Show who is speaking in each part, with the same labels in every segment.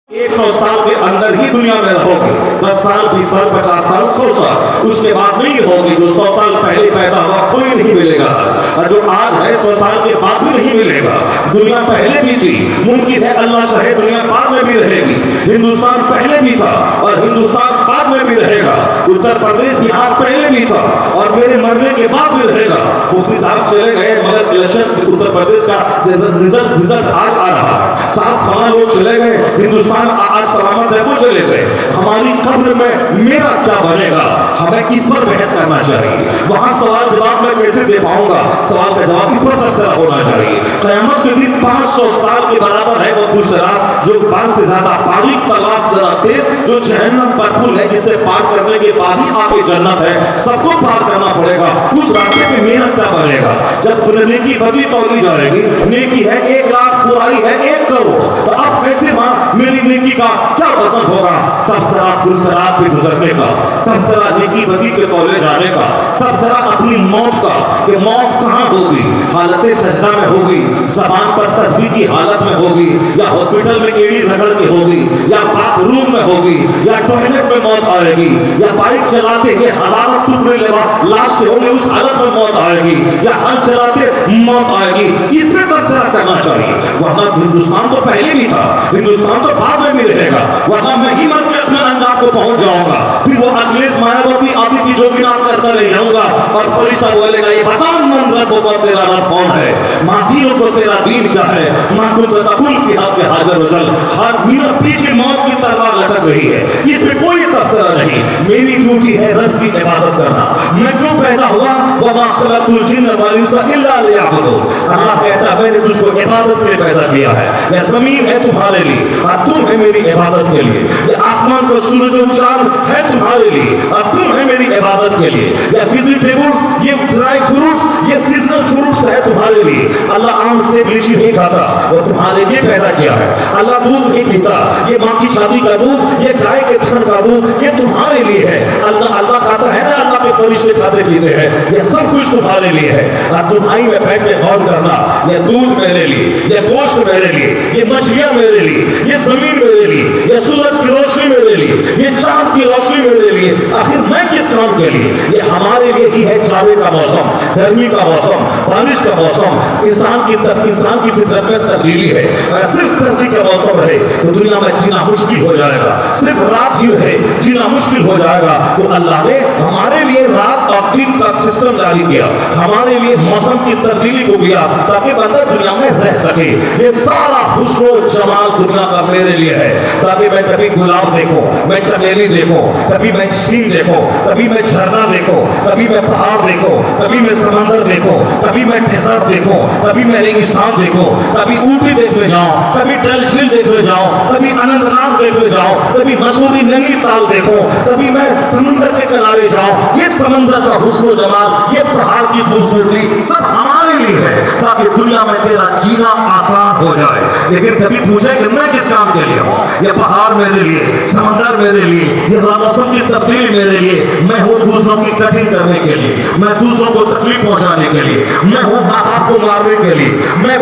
Speaker 1: 100 साल के अंदर ही दुनिया में रहोगे, 10 साल 20 साल 50 साल 100 साल, उसके बाद नहीं होगी। जो 100 साल पहले पैदा हुआ कोई नहीं मिलेगा, और जो आज है 100 साल के बाद भी नहीं मिलेगा। दुनिया पहले भी थी, मुमकिन है अल्लाह चाहे दुनिया बाद में भी रहेगी। हिंदुस्तान पहले भी था और हिंदुस्तान बाद में भी रहेगा। उत्तर प्रदेश बिहार पहले भी था और मेरे मरने के बाद भी रहेगा। मुफ्ती साहब चले गए, मगर इलेक्शन उत्तर प्रदेश का रिजल्ट आज आ रहा है। साहब फला लोग चले गए, हिंदुस्तान आज सलामत है, वो चले गए। हमारी कब्र में मेरा क्या बनेगा, हमें इस पर बहस करना चाहिए। वहां सवाल जवाब मैं कैसे दे पाऊंगा, सवाल का जवाब इस पर तबसरा होना चाहिए। क़यामत के दिन 500 साल के बराबर है वो पुलसरात, जो 5 से ज्यादा बारीक तलाश जरा तेज, जो जहन्नम पर पुल है, जिसे पार करने के बाद ही आपकी जन्नत है। सबको पार करना पड़ेगा, उस रास्ते पे मेहनत क्या बनेगा। जब नेकी बदली तोली जाएगी, नेकी है 1 लाख, बुराई है 1 करोड़, तो अब कैसे मां मेरी नेकी का क्या वजन होगा। तबसरा पुलसरात पे गुजरने का, तबसरा नेकी बदी के तौले जाने का, तबसरा अपनी मौत का कि मौत कहां होगी। हालत सजदा में होगी, ज़बान पर तस्बीह की हालत में होगी, या हॉस्पिटल में एड़ी रगड़ के होगी, या बाथरूम में होगी, या टॉयलेट में मौत आएगी, या बाइक चलाते हुए हजारों टुकड़े लेवा लाश के होंगे, उस हालत में मौत आएगी, या हल चलाते मौत आएगी। इस पे तबसरा करना चाहिए। वरना हिंदुस्तान तो पहले भी था, हिंदुस्तान तो बाद में भी रहेगा। वरना मैं ही मर के अपने अंजाम को पहुंच जाऊंगा, फिर वो अखिलेश मायावती आदि की जो भी नाम करता रह जाऊंगा और फरिश्ता बोलेगा ये बता मन रब को तेरा रब कौन है, मां दीनों को तेरा दीन क्या है, मां को तकुल की हाथ पे हाजिर वजल, हर मिनट पीछे मौत की तलवार लटक रही है। इस पे कोई तबसरा नहीं। मेरी ड्यूटी है रब की इबादत करना। मैं क्यों पैदा हुआ, वमा खलक़तुल जिन्न वल इंसा इल्ला लियअबुदून। अल्लाह कहता है मैंने तुझको इबादत के लिए पैदा किया है। यह जमीन है तुम्हारे लिए और तुम है मेरी इबादत के लिए। ये आसमान को सूरज और चांद है तुम्हारे लिए और तुम है मेरी इबादत के लिए। ये वेजिटेबल्स, ये ड्राई फ्रूट्स, ये सीजनल फ्रूट्स है तुम्हारे लिए। अल्लाह आम से लीची नहीं खाता, वो तुम्हारे लिए पैदा किया है। अल्लाह दूध नहीं पीता, ये माँ की शादी का दूध, ये गाय के थन का दूध, ये तुम्हारे लिए है। अल्लाह खाता है ना, अल्लाह के फरिश्ते खाते पीते हैं, ये सब कुछ तुम्हारे लिए है। और तुम आई में बैठ के गौर करना, ये दूध मेरे लिए, ये गोश्त मेरे लिए, ये मछलियां मेरे लिए, ये जमीन मेरे लिए, ये सूरज की रोशनी मेरे लिए, ये चांद की रोशनी मेरे लिए। आखिर मैं किस काम के लिए, ये हमारे लिए ही है। जाड़े का मौसम, गर्मी का मौसम, बारिश का मौसम, इंसान की फितरत में तब्दीली है। अगर सिर्फ सर्दी का मौसम रहे तो दुनिया में जीना मुश्किल हो जाएगा। सिर्फ रात ही रहे जीना मुश्किल हो जाएगा। तो अल्लाह ने हमारे लिए रात और दिन का सिस्टम जारी किया, हमारे लिए मौसम की तब्दीली को किया ताकि बंदा दुनिया में रह सके। ये सारा हुस्न और जमाल दुनिया का मेरे लिए है, ताकि मैं कभी गुलाब देखूं, मैं चमेली देखूं, कभी मैं झील देखूं, कभी मैं झरना देखूं, कभी मैं पहाड़ देखूं, कभी मैं समंदर देखूं, कभी मैं डेजर्ट देखूं, कभी मैं रेगिस्तान देखूं, कभी ऊटी देखने जाऊं, कभी डल झील देखने जाऊं, कभी अनंतनाग देखने जाऊं, कभी मसूरी नैनीताल देखूं, कभी मैं समुद्र के किनारे जाऊं। ये समंदर का हुस्न जमाल, ये पहाड़ की खूबसूरती सब हमारे लिए है ताकि दुनिया में तेरा जीना आसान हो जाए। लेकिन कभी पूछे कि मैं किस काम के लिए हूं। ये पहाड़ मेरे लिए, समंदर मेरे लिए, ये मौसम की तब्दीली मेरे लिए। मैं हूं दूसरों की कठिन करने के लिए, मैं दूसरों को तकलीफ पहुंचाने के लिए, मैं हूं माँ बाप को मारने के लिए, मैं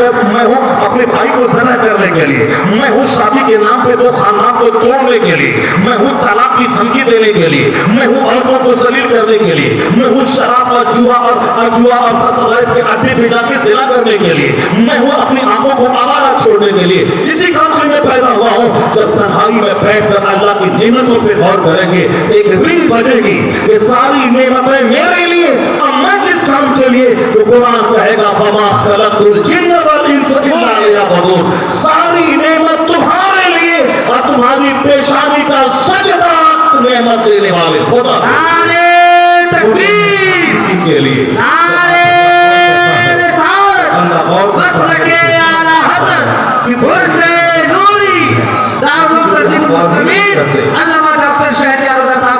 Speaker 1: हूं अपने भाई को ज़ना करने के लिए, मैं हूं शादी के नाम पे दो खानदान को तोड़ने के लिए, मैं हूं तलाक की धमकी देने के लिए, मैं हूं औरतों को जलील करने के लिए, मैं हूं शराब और जुआ और तसल्लुत के अड्डे पे जाके ज़िना करने के लिए, मैं हूं अपनी आंखों को आवारा छोड़ने के लिए। इसी काम से मैं पैदा हुआ हूं। जब तन्हाई में बैठकर अल्लाह की नेमतों पे गौर करेंगे, एक रिंग बजेगी, ये सारी नेमतें मेरे लिए, अब मैं किस काम के लिए। तो कुरान कहेगा वमा खलक़तुल जिन्न वल इंसा इल्ला लियअबुदून। सारी नेमत तुम्हारे लिए और तुम्हारी पेशानी का सजदा नेमत देने वाले खुदा तकबीर के लिए।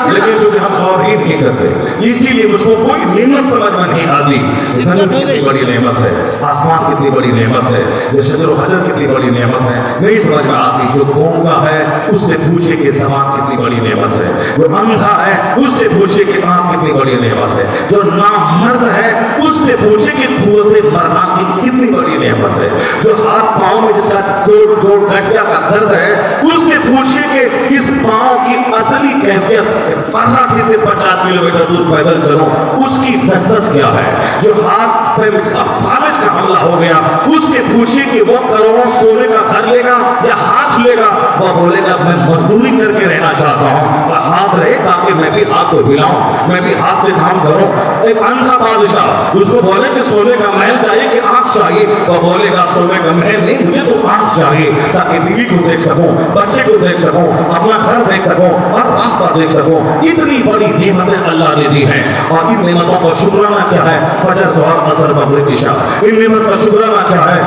Speaker 1: लेकिन जो हम और ही नहीं करते, इसीलिए मुझको कोई नेमत समझ में नहीं आती। जन्नत कितनी बड़ी नेमत है, आसमान कितनी बड़ी नेमत है, ये शजर और हजर कितनी बड़ी नेमत है, नहीं समझ में आती। जो गूंगा है उससे पूछे कि ज़बान कितनी बड़ी नेमत है, जो अंधा है उससे पूछे कि आंख कितनी बड़ी नेमत है, जो नामर्द है उससे पूछे कि कुव्वत मर्दा की कितनी बड़ी नेमत है, जो हाथ पाँव में जिसका जोड़ गठिया का दर्द है उससे पूछे कैफियत फर्राटी से 50 किलोमीटर दूर पैदल चलो, उसकी लज्जत क्या है। जो हाथ पे फालिज का हमला हो गया, उससे पूछिए कि वो करोड़ों सोने का घर लेगा या हाथ लेगा, वो बोलेगा मैं मजदूरी करके रहना चाहता हूँ, हाथ रहे ताकि मैं भी हाथ को हिलाऊं, मैं भी हाथ से काम करूं। एक अंधा बादशाह, उसको बोले कि सोने का महल चाहिए कि आंख चाहिए, वो बोलेगा सोने का महल नहीं, मुझे तो आंख चाहिए ताकि बीवी को देख सकूं, बच्चे को देख सकूं, अपना घर देख सकूं और रास्ता देख सकूं। इतनी बड़ी नेमतें अल्लाह ने दी हैं, और इन नेमतों का शुक्राना क्या है। फजर ज़ोहर असर मगरिब इशा, इन नेमत का शुक्राना क्या है।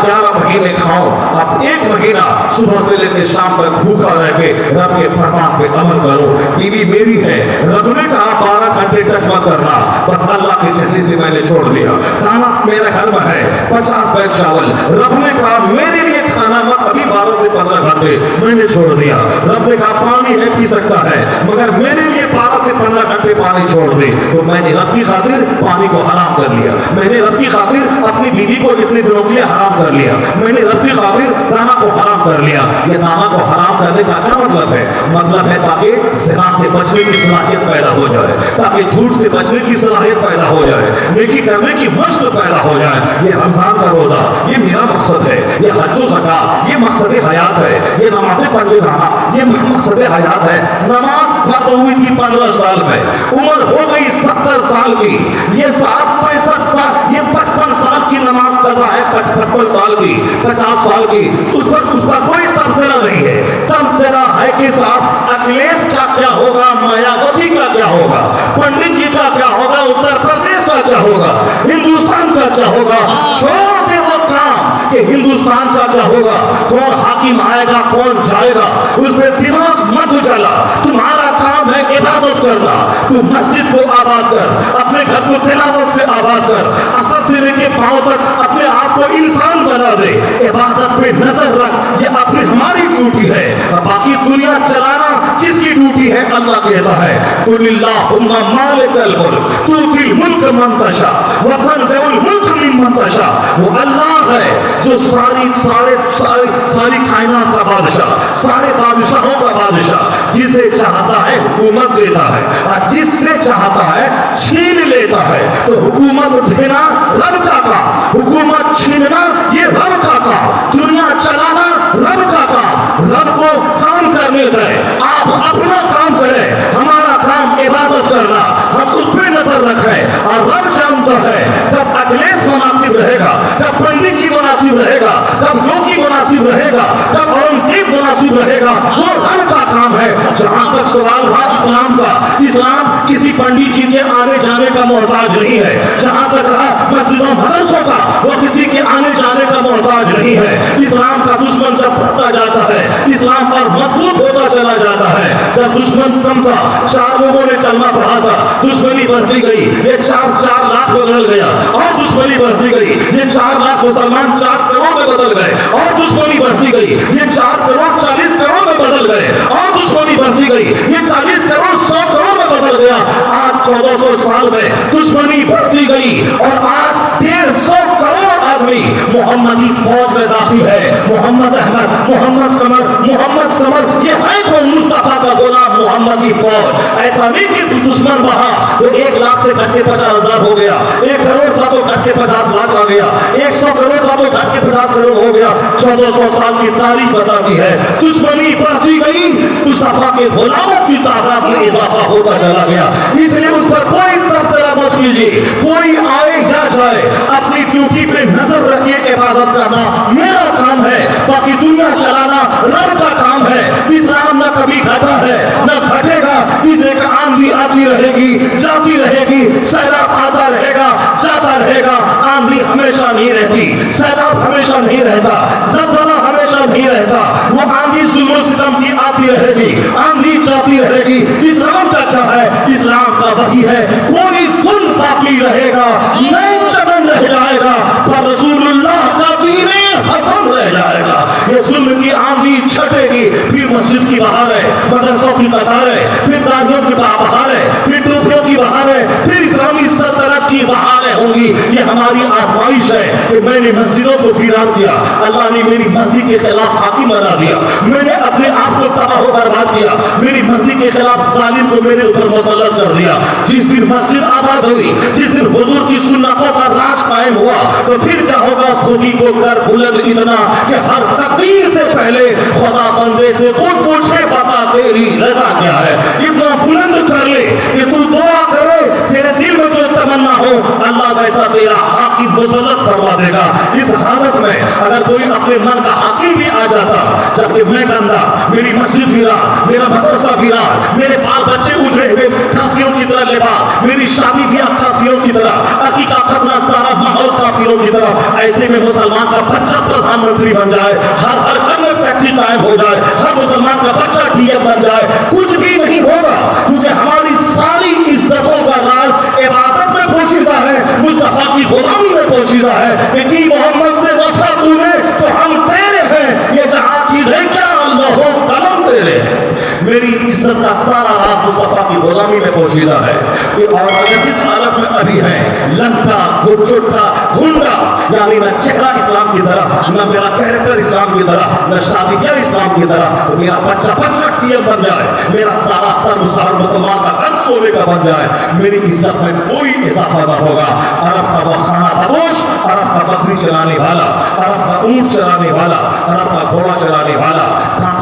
Speaker 1: 11 महीने खाओ, आप 1 महीना सुबह से लेकर शाम तक भूखा रह के रब के फरमान पे अमल करो। बीवी मेरी है, रब ने कहा 12 घंटे टच मत करना, बस अल्लाह के कहने से मैंने छोड़ दिया। खाना मेरे घर में है 50 बैग चावल, रब ने कहा मेरे लिए खाना मत, अभी 12 से 15 घंटे मैंने छोड़ दिया। रब ने कहा पानी है पी सकता है, मगर मेरे लिए 12 से 15 घंटे पानी छोड़ दे, तो मैंने रब की खातिर पानी को हराम कर लिया, मैंने रब की खातिर अपनी बीवी को इतने दिनों के लिए हराम कर लिया, मैंने रब की खातिर दाना को हराम कर लिया। ये दाना को हराम करने का क्या मतलब है। मतलब है ताकि ज़िना से बचने की सलाहियत पैदा हो जाए, ताकि झूठ से बचने की सलाहियत पैदा हो जाए, नेकी करने की मश्क पैदा हो जाए। ये रमजान का रोजा, ये मेरा मकसद है, ये हज व ज़कात ये मकसद हयात है, ये नमाज़ें पढ़ने जाना ये मकसद हयात है। नमाज फर्ज हुई थी 15 साल में, उम्र हो गई 70 साल की, ये 65 साल, ये 55 साल की नमाज कज़ा है, 55 साल की, 50 साल की, उस पर कोई तबसरा नहीं है। तबसरा है कि साहब अखिलेश का क्या होगा, मायावती का क्या होगा, पंडित जी का क्या होगा, उत्तर प्रदेश का क्या होगा, हिंदुस्तान का क्या होगा। छोड़ दे वो काम कि हिंदुस्तान का क्या होगा, कौन हाकिम आएगा कौन जाएगा, उस पर दिमाग मत उछाला। तुम्हारा काम है इबादत करना, तू मस्जिद को आबाद कर, अपने घर को तिलावत से आबाद कर, असर से लेके पांव तक अपने आप को इंसान बना दे, इबादत पे नजर रख, ये अपनी हमारी ड्यूटी है। बाकी दुनिया चलाना किसकी ड्यूटी है। अल्लाह कहता है कुलिल्लाहुम्मा मालिकल मुल्क तुतिल मुल्क मन तशा व तंज़िउल मुल्क मिम्मन तशा। वो अल्लाह है जो सारी कायनात का बादशाह, सारे बादशाहों का बादशाह, जिसे चाहता है हुकूमत देता है और जिससे चाहता है छीन लेता है। तो हुकूमत देना रब का काम, हुकूमत छीनना ये रब का काम, दुनिया चलाना रब का काम। रब को काम करने दें, आप अपना काम करें, हमारा काम इबादत करना, हम उस पर नजर रखें। और रब जानता है कब अखिलेश मुनासिब रहेगा, कब पंडित जी मुनासिब रहेगा, कब योगी मुनासिब रहेगा, कब औरंगजेब मुनासिब रहेगा, वो रब का काम है। जहां तक सवाल था इस्लाम का, इस्लाम किसी पंडित जी के आने जाने का मोहताज नहीं है। जहां तक रहा मस्जिदों मदरसों का, वो किसी के आने जाने का मोहताज नहीं है। इस्लाम का दुश्मन जब बढ़ता जाता है, इस्लाम पर मजबूत होता चला जाता है। जब दुश्मन कम था, 4 लोगों ने कलमा पढ़ा था, दुश्मनी बढ़ती गई, ये 4 लाख बदल गया, और दुश्मनी बढ़ती गई, ये 4 लाख मुसलमान 4 करोड़ में बदल गए, और दुश्मनी बढ़ती गई, ये 4 करोड़ 40 करोड़ में बदल गए, और दुश्मनी बढ़ती गई, ये 40 करोड़ 100 करोड़ में बदल गया। आज 1400 साल में दुश्मनी बढ़ती गई, और आज 150 करोड़ आदमी मोहम्मदी फौज में दाखिल है। मोहम्मद अहमद, मोहम्मद कमर, मोहम्मद समर, ये है कौन? मुस्तफा का गुलाम मोहम्मदी फौज। ऐसा नहीं कि दुश्मन बहा तो 1 लाख से घट के 50,000 हो गया, 1 करोड़ था तो घट के 50 लाख आ गया, 100 करोड़ था तो घट के 50 करोड़ हो गया। 1400 साल की तारीख बताती है दुश्मनी बढ़ती गई, मुस्तफा के गुलामों की तादाद में इजाफा होता चला गया। इसलिए उस पर कोई तबसरा मत कीजिए, कोई आए या जाए, अपनी ड्यूटी पे नजर रखिए। इबादत करना मेरा काम है, बाकी दुनिया चलाना रब का काम है। इस्लाम न कभी घटा है न घटेगा, इसलिए का आंधी आती रहेगी जाती रहेगी, सैलाब आता रहेगा जाता रहेगा। आंधी हमेशा नहीं रहती, सैलाब हमेशा नहीं रहता, ज़लज़ला हमेशा नहीं रहता। वो आंधी जुल्म सितम की आती रहेगी, आंधी जाती रहेगी। इस्लाम का क्या है? इस्लाम का वही है, कोई कुल बाकी रहेगा, नए चमन रह जाएगा, पर रसूलुल्लाह का दीन हसन रह जाएगा। ये जुल्म की आंधी छटेगी, फिर मस्जिद की बहार है, मदरसों की बहार है, फिर दाढ़ियों की बहार है, फिर टोपियों की बहार है, फिर इस्लामी सल्तनत की बहारें होंगी। ये हमारी आजमाइश है कि मैंने نے مسجدوں کو ویران کیا, اللہ نے میری مرضی کے خلاف حاکم بنا دیا, میں نے اپنے آپ کو تباہ و برباد کیا, میری مرضی کے خلاف ظالم کو میرے اوپر مسلط کر دیا. جس دن مسجد آباد ہوئی, جس دن حضور کی سنتوں کا راج قائم ہوا, تو پھر کیا ہوگا؟ خودی کو کر بلند اتنا کہ ہر تقدیر سے پہلے خدا بندے سے خود پوچھے, بتا تیری رضا کیا ہے. اتنا بلند کر لے کہ تو دعا کرے, تیرے دل میں جو تمنا ہو اللہ ویسا تیرا حاکم مسلط فرما دے گا. اس حالت میں اگر کوئی اپنے من کا حاکم بھی آ جاتا, جبکہ میں گندا, میری مسجد ویران, میرا مدرسہ ویران, میرے بال بچے اجڑے ہوئے کافروں کی طرح لباس, میری شادی بیاہ کافروں کی طرح, عقیقہ ختنہ سارا ماحول کافروں کی طرح, ایسے میں مسلمان کا بچہ پردھان منتری بن جائے, ہر گھر میں فیکٹری قائم ہو جائے, ہر مسلمان کا بچہ ڈی ایم بن جائے, کچھ بھی نہیں ہوگا, کیونکہ ہماری ساری عزتوں کا راز عبادت میں پوشیدہ ہے, مصطفیٰ کی غلامی میں پوشیدہ ہے. کہ محمد سے وفا تو نے تو ہم تیرے ہیں, یہ جہاں چیزیں کیا اللہ ہو قلم تیرے ہیں. میری عزت کا سارا راز مصطفیٰ کی غلامی میں پوشیدہ ہے. اور اگر جس حالت میں ابھی ہے, لنگا, گھٹا, گھنڈا, یعنی نہ چہرہ اسلام کی طرح, نہ میرا کیریکٹر اسلام کی طرح, نہ شادی بیاہ اسلام کی طرح, میرا بچہ ٹیئر بن جائے, میرا سارا سر مسلمان کا کس سونے کا بن جائے, میری عزت میں کوئی اضافہ نہ ہوگا. عرب کا وہ خانہ بدوش, عرب کا بکری چلانے والا, عرب کا اونٹ چلانے والا, عرب کا گھوڑا چلانے والا,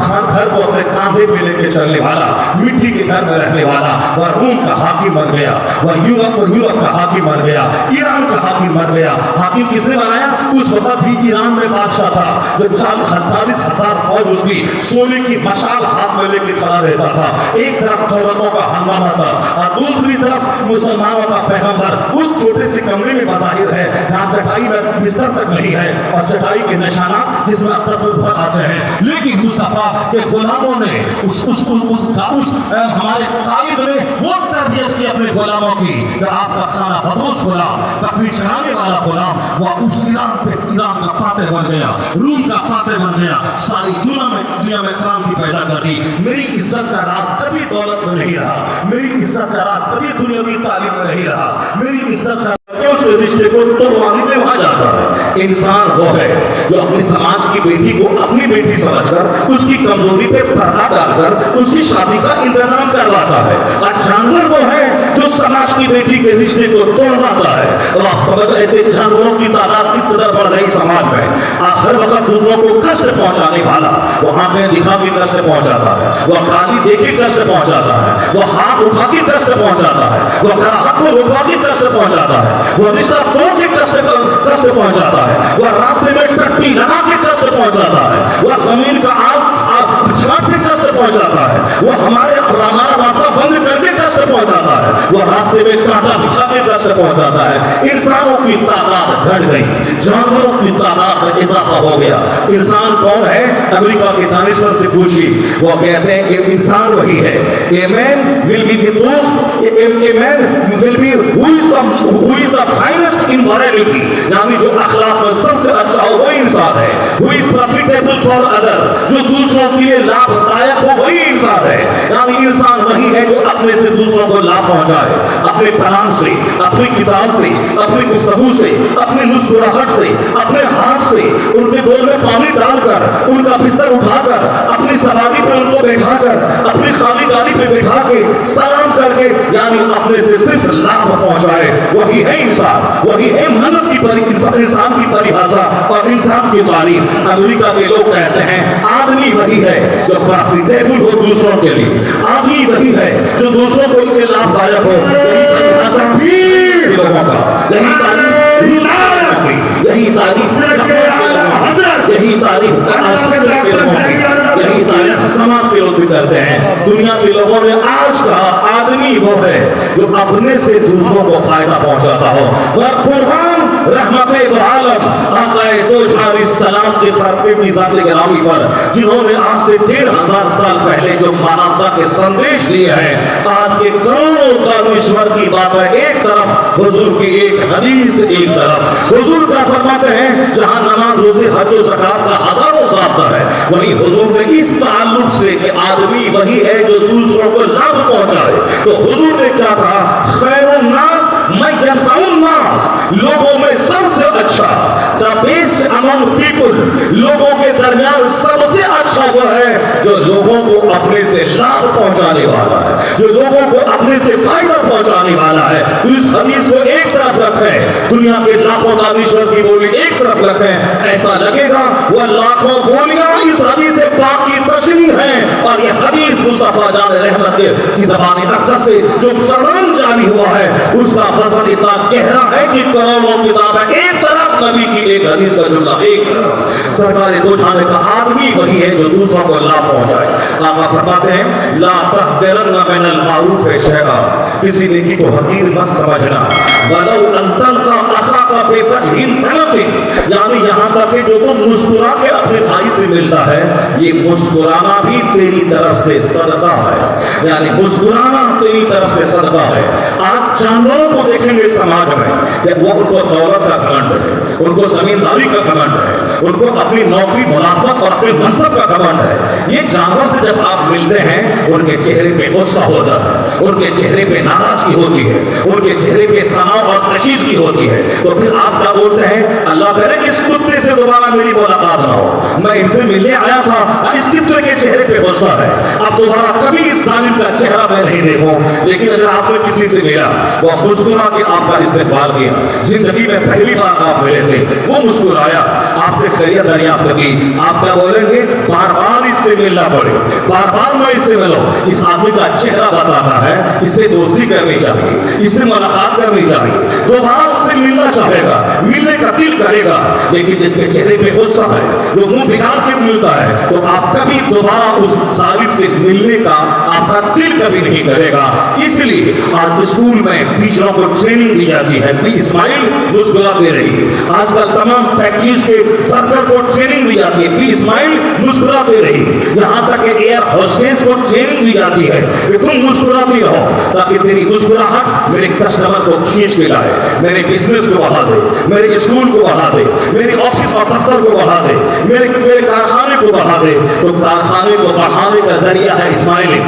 Speaker 1: خان گھر کو اپنے کاندھے پہ لے کے چلنے والا, مٹی کے گھر میں رہنے والا, وہ روم کا حاکم بن گیا, وہ یورپ کا حاکم بن گیا, ایران کا حاکم بن گیا. حاکم کس نے بنایا؟ اس وقت بھی ایران میں بادشاہ تھا جو 40,000 فوج اس کی سونے کی مشال ہاتھ میں لے کے کھڑا رہتا تھا. ایک طرف دولتوں کا ہنگامہ تھا اور دوسری طرف مسلمانوں کا پیغمبر اس چھوٹے سے کمرے میں بظاہر ہے جہاں چٹائی میں بستر تک نہیں ہے اور چٹائی کے نشانات جس میں تصویر آتے ہیں, لیکن مصطفیٰ کے غلاموں نے ہمارے قائد نے وہ تربیت کی اپنے غلاموں کی کہ آپ کا خانہ بدوش غلام, بکری چرانے والا غلام, وہ اس ایران کا فاتح بن گیا, روم کا فاتح بن گیا, ساری دنیا میں کرانتی پیدا کر دی. میری عزت کا راز کبھی دولت میں نہیں رہا, میری عزت کا راز کبھی دنیاوی تعلیم میں نہیں رہا, میری عزت کا اس رشتے کو توڑوانے میں وہاں جاتا ہے. انسان وہ ہے جو اپنی سماج کی بیٹی کو اپنی بیٹی سمجھ کر اس کی کمزوری پہ پردہ ڈال کر اس کی شادی کا انتظام کرواتا ہے, اور جانور وہ ہے جو سماج کی بیٹی کے رشتے کو توڑواتا ہے. اور آپ سمجھ ایسے جانوروں کی تعداد کس قدر بڑھ رہی سماج میں. ہر وقت دوسروں کو کشٹ پہنچانے والا, وہ آنکھیں دکھا کے کشٹ پہنچاتا ہے, وہ گالی دے کے کشٹ پہنچاتا ہے, وہ ہاتھ اٹھا کے کشٹ پہنچاتا ہے, وہ گراہک کو رکوا کے کشٹ پہنچاتا ہے, وہ رشتہ توڑ کے کشٹ پہنچاتا ہے, وہ راستے میں ٹٹی لگا کے کشٹ پہنچاتا ہے, وہ زمین کا آگ چھاٹ کے کشٹ پہنچاتا ہے, وہ ہمارا راستہ بند کر کے کشٹ پہنچاتا ہے, وہ راستے میں کانٹا بچھا کے کشٹ پہنچاتا ہے. انسانوں کی تعداد گھٹ گئی, جانوروں کی تعداد میں اضافہ ہو گیا. انسان کون ہے؟ امریکہ کے دانشور سے پوچھی, وہ کہتے ہیں کہ انسان وہی ہے. A man will be those, a man will be who is the finest in morality, یعنی جو اخلاق میں سب سے اچھا ہو وہی انسان ہے. Who is profitable for other, جو دوسروں کے لیے لابھ دائق ہو وہی انسان ہے. یعنی انسان وہی ہے جو اپنے سے دوسروں کو لابھ پہنچائے, اپنے کلام سے, اپنی کتاب سے, اپنی گفتگو سے, اپنی مسکراہٹ سے, اپنے ہاتھ سے, ان کے گول میں پانی ڈال کر, ان کا بستر اٹھا کر, اپنی سواری پہ ان کو بیٹھا کر, اپنی خالی گاڑی پہ بیٹھا کے سلام کر کے, یعنی اپنے سے صرف لابھ پہنچائے, وہی ہے انسان. وہی ہے مانو کی انسان کی پریبھاشا اور انسان کی تعریف. امریکہ کے لوگ کہتے ہیں آدمی وہی ہے جو پروفیٹیبل ہو دوسروں کے لیے, آدمی وہی ہے جو دوسروں کو کے لابھ دائق ہو. یہی پریبھاشا لوگوں کا, یہی تعریف سماج کے لوگ بھی کرتے ہیں. دنیا کے لوگوں نے آج کہا آدمی وہ ہے جو اپنے سے دوسروں کو فائدہ پہنچاتا ہو. اور قرآن رحمت دو عالم آقا دو جہان السلام کے فرقے کی ذات گرامی پر, جنہوں نے آج سے 1500 سال پہلے جو مانوتا کے سندیش لیے ہیں, آج کے کروڑوں دانشور کی بات ہے ایک طرف, حضور کی ایک حدیث ایک طرف. حضور کا فرماتے ہیں جہاں نماز روزے حج و زکات کا ہزاروں ضابطہ ہے, وہی حضور نے اس تعلق سے کہ آدمی وہی ہے جو دوسروں کو لابھ پہنچائے, تو حضور نے کیا کہا, خیر الناس من ينفع الناس, لوگوں میں سب سے اچھا, the best people, लोगों के दरमियान सबसे अच्छा वो है जो लोगों को अपने से लाभ पहुंचाने वाला है, जो लोगों को अपने से फायदा पहुंचाने वाला है। इस हदीस को एक तरफ रखें, दुनिया के लाखों दानिश्वर की बोली एक तरफ रखें, ऐसा लगेगा वह लाखों बोलियां इस हदीस से पाक की तशरीह है, और ये हदीस मुस्तफा जान रहमत की ज़बान अक़दस से जो फरमान जारी हुआ है उसका वज़न इतना गहरा है कि करोड़ों किताब है। एक तरफ नबी की एक हदीस का जुमला, एक तरफ सरकार दो जहां का आदमी वही है जो दूसरों को लाभ पहुंचाए। आका फरमाते हैं ला तहक़िरन्न मिनल मारूफ़ शैआ, किसी नेकी को हकीर मत समझना, वलौ अन तल्क़ा अख़ाका बिवजहिन तलक़िन, यानी यहाँ तक कि जो तुम मुस्कुरा के अपने भाई से मिलता है ये मुस्कुराना भी तेरी तरफ से सदका है, यानी मुस्कुराना तेरी तरफ से सदका है। आप जानवरों को देखेंगे समाज में कि वो उनको दौलत का घमंड है, उनको जमींदारी का घमंड है, उनको अपनी नौकरी मुलाजमत और अपने मनसब का घमंड है। ये जानवर से जब आप मिलते हैं उनके चेहरे पे गुस्सा होता है, उनके चेहरे पे नाराजगी होती है, उनके चेहरे पे तनाव और कशीदगी होती है, तो फिर आप क्या बोलते हैं अल्लाह करे कि इस कुत्ते से दोबारा मेरी मुलाकात ना हो, मैं इसे मिलने आया था और इस कुत्ते के चेहरे पे गुस्सा है, अब दोबारा कभी इस जालिम का चेहरा मैं नहीं देखूं। लेकिन अगर आपने किसी से मिला, वो मुस्कुरा के आपका इस्तेमाल किया, जिंदगी में पहली बार आप मिले थे, वो मुस्कुराया, आपसे खैरियत दरियाफ्त की, आप क्या बोलेंगे बार बार इससे मिलना पड़े, बार बार मैं इससे मिलो। इस आदमी का चेहरा बताता है इससे दोस्ती करनी चाहिए, इससे मुलाकात करनी चाहिए, दोबारा उससे मिलना चाहेगा, मिलने का दिल करेगा। लेकिन जिसके चेहरे पे गुस्सा है, जो मुंह बिगाड़ के मिलता है, तो आप कभी दोबारा उस जालिम से मिलने का आपका दिल कभी नहीं करेगा। इसलिए आज स्कूल में टीचरों को ट्रेनिंग दी जाती है, बी स्माइल मुस्कुराते रहिए। आजकल तमाम फैक्ट्रीज के वर्कर को ट्रेनिंग दी जाती है, बी स्माइल मुस्कुराते रहिए। यहाँ तक कि एयर होस्टेस को ट्रेनिंग दी जाती है कि तुम मुस्कुराती रहो, ताकि तेरी मुस्कुराहट मेरे कस्टमर को खींच के लाए, मेरे बिजनेस को बढ़ा दे, मेरे स्कूल को बढ़ा दे, मेरे ऑफिस और दफ्तर को बढ़ा दे, मेरे कारखाने को बढ़ा दे। तो कारखाने को बढ़ाने का जरिया है स्माइलिंग,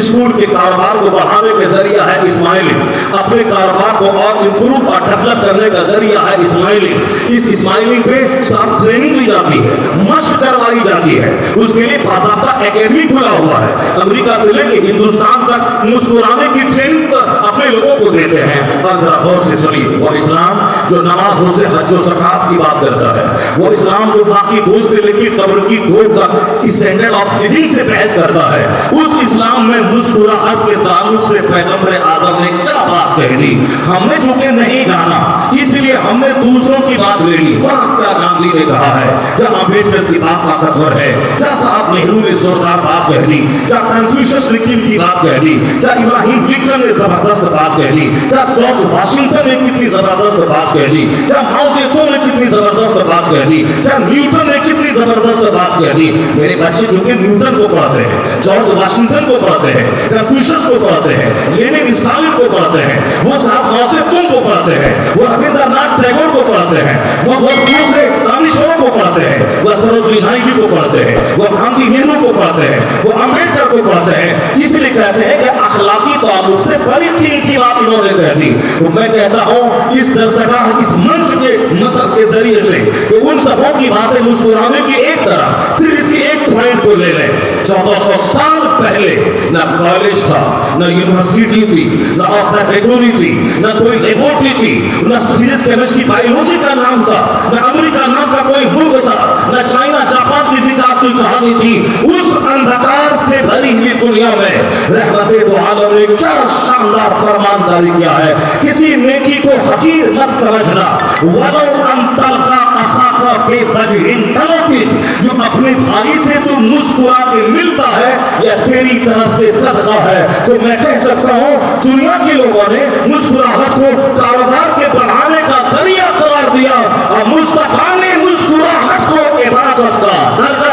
Speaker 1: स्कूल के कारोबार को बढ़ाने का जरिया है स्माइलिंग, अपने कारोबार को और इंप्रूव और डेवलप करने का जरिया है स्माइलिंग। इस स्माइलिंग पे सब ट्रेनिंग दी जाती है, मशक करवाई जाती है, उसके लिए बाज़ाब्ता एकेडमी खुला हुआ है। अमेरिका से लेके हिंदुस्तान तक मुस्कुराने की ट्रेनिंग अपने लोगों को देते हैं। और जरा गौर से सुनिए, वो इस्लाम जो नमाजों से हज और ज़कात की बात करता है, वो इस्लाम जो बाकी दूध से लेकर कब्र की गोद तक स्टैंडर्ड ऑफ लिविंग से बहस करता है, उस इस्लाम में मुस्कुराहट के ताल्लुक से पैगंबर आज़म ने क्या बात कह दी हमने चूंकि नहीं जाना, इसलिए हमने दूसरों की बात ले ली। वहाँ क्या गांधी ने कहा है, क्या अम्बेडकर की बात ताकतवर है, क्या साहब नेहरू ने जोरदार बात कह दी, क्या कन्फ्यूशियस लिंकन की बात कह दी, क्या इब्राहिम लिंकन ने जबरदस्त बात कह दी, क्या जॉर्ज वाशिंगटन ने कितनी जबरदस्त बात कह दी, क्या माओ ज़ेडुंग ने कितनी जबरदस्त बात कह दी, क्या न्यूटन ने कितनी जबरदस्त बात कह दी। मेरे बच्चे चूंकि न्यूटन को पढ़ते हैं, जॉर्ज वाशिंगटन को पढ़ते हैं, कन्फ्यूशियस को पढ़ते हैं, लेनिन स्टालिन को पढ़ते हैं, वो साहब माओ ज़ेडुंग को पढ़ते हैं, वो रविंद्रनाथ टैगोर को पढ़ते हैं, वो दूसरे दानिशवरों को पढ़ते हैं, वो सरोजिनी नायडू को पढ़ते हैं, वो गांधी नेहरू को पढ़ते हैं, वो अम्बेडकर को पढ़ते हैं। इसलिए कहते हैं कि अखलाकी ताल्लुक से बड़ी कीमती बात इन्होंने कह दी। तो मैं कहता हूँ इस दरसगाह इस मंच के मतलब के जरिए से कि उन सबों की बातें मुस्कुराने की एक तरह, फिर इसी एक पॉइंट को ले लें। 1400 साल पहले न कॉलेज था, न यूनिवर्सिटी थी, न ऑब्जर्वेटरी थी, न कोई लेबोरेटरी थी, न फिजिक्स केमिस्ट्री बायोलॉजी का नाम था, न अमेरिका नाम का कोई मुल्क था, न चाइना जापान की विकास की कहानी थी। उस अंधकार से भरी हुई दुनिया में रहमते दो आलम ने क्या शानदार फरमानदारी किया है, किसी नेकी को हकीर मत समझना, वलो अन तल्क़ा अख़ाका बिवजहिन तलक़िन, जो अपने भाई से तू मुस्कुरा के मिलता है या तेरी तरफ से सदका है। तो मैं कह सकता हूँ दुनिया के लोगों ने मुस्कुराहट को कारोबार के बढ़ाने का जरिया करार दिया और मुस्तफा ने मुस्कुराहट को इबादत का दर्जा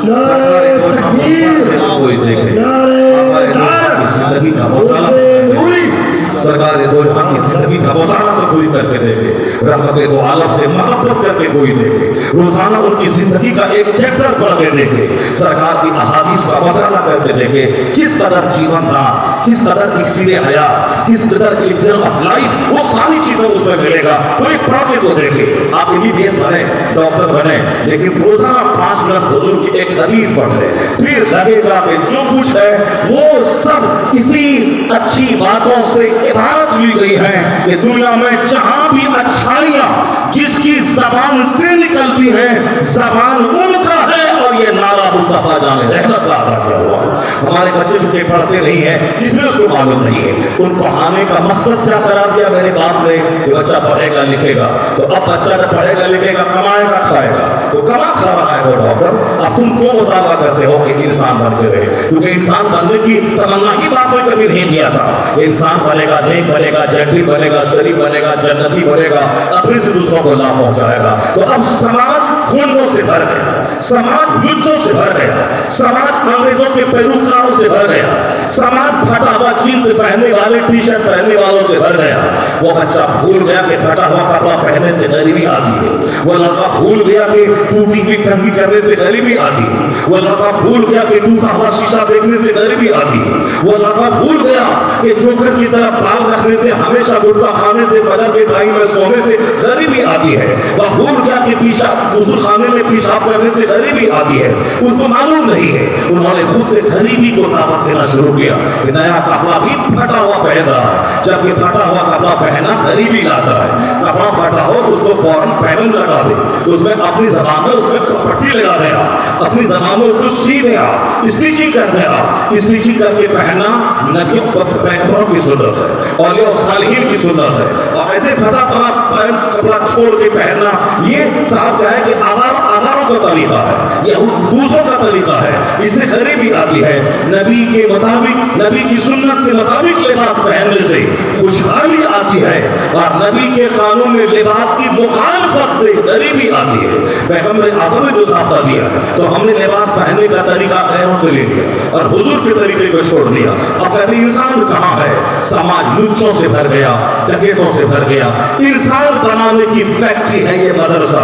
Speaker 2: नारे तकबीर, नारे
Speaker 1: जिंदगी का सरकार दो जहां की जिंदगी का मुताला तो कोई करके देखे, रहमत दो आलम से मोहब्बत करके कोई देखे, रोजाना उनकी जिंदगी का एक चैप्टर पढ़ के देखे, सरकार की अहादीस का मताला करके देखे, किस कदर जीवन था, किस कदर इक्सीरे हयात, किस कदर इक्सीर ऑफ लाइफ, वो सारी चीजें उसमें मिलेगा। कोई पढ़ के तो देखे, आप एमबीबीएस बने, डॉक्टर बने, लेकिन रोजाना 5 मिनट हुजूर की एक हदीस पढ़ ले, फिर लगेगा कि जो कुछ है वो सब इसी अच्छी बातों से इबारत ली गई है कि दुनिया में जहां भी अच्छाइयां जिसकी जबान से निकलती है, जबान उनका है, और ये नारा मुस्तफा जाने रहमत का अदा किया हुआ है। हमारे बच्चे चुके पढ़ते नहीं है, इसमें उसको मालूम नहीं है उन पढ़ाने का मकसद क्या करार दिया मेरे बाप ने कि बच्चा पढ़ेगा लिखेगा। तो अब बच्चा जब पढ़ेगा लिखेगा, कमाएगा खाएगा, तो कमा खा रहा है वो डॉक्टर। अब तुम क्यों मुतालबा करते हो कि इंसान बन के रहे? क्योंकि इंसान बनने की तमन्ना ही बाप ने कभी नहीं दिया था। इंसान बनेगा, नेक बनेगा, जन्नती बनेगा, शरीफ बनेगा, जन्नती बनेगा, अपने से दूसरों को लाभ पहुंचाएगा। तो अब समाज खूनों से भर गया, समाज लुच्चों से भर गया, समाज अंग्रेजों के पैरोकारों से भर गया, समाज फटा हुआ जींस पहनने वाले, टी शर्ट पहनने वालों से भर गया। वो बच्चा भूल गया कि फटा हुआ कपड़ा पहनने से गरीबी आती है। वो लड़का भूल गया कि टूटी हुई कंघी करने से गरीबी आती है। वो लड़का भूल गया कि टूटा हुआ शीशा देखने से गरीबी आती है। वो लड़का भूल गया कि जोकर की तरफ बाल रखने से, हमेशा गुटखा खाने से, फजर के टाइम में सोने से गरीबी आती है। वह भूल गया कि गुस्ल खाने में पेशाब करने से गरीबी आती है। उनको मालूम नहीं है, उन्होंने खुद से गरीबी को दावत देना शुरू किया। नया कपड़ा भी फटा हुआ पहन रहा है, जब ये फटा हुआ कपड़ा पहना गरीबी लाता है। कपड़ा फटा हो तो उसको फौरन पैबंद लगा दे, तो उसमें अपनी जबान में उसमें पट्टी लगा दे, अपनी जबान में उसको सी दे, स्टिचिंग कर दे। स्टिचिंग करके पहनना नबियों पैगंबरों की सुन्नत है, औलिया और सालिहीन की सुन्नत है। और ऐसे फटा पड़ा कपड़ा छोड़ के पहनना, ये साफ है कि आवारों का तरीका है, ये दूसरों का तरीका है, इससे गरीबी आती है। नबी के मुताबिक, नबी की सुन्नत के मुताबिक लिबास पहनने से खुशहाली आती है, और नबी के कानून में लिबास की मुखालफत से गरीबी आती है। पैगंबर आज़म ने जो साफ्ता दिया है, तो हमने लिबास पहनने का तरीका गैरों से ले लिया और हुजूर के तरीके को छोड़ दिया। अब कहते इंसान कहाँ है? समाज लुच्चों से भर गया, डकैतों से भर गया। इंसान बनाने की फैक्ट्री है ये मदरसा,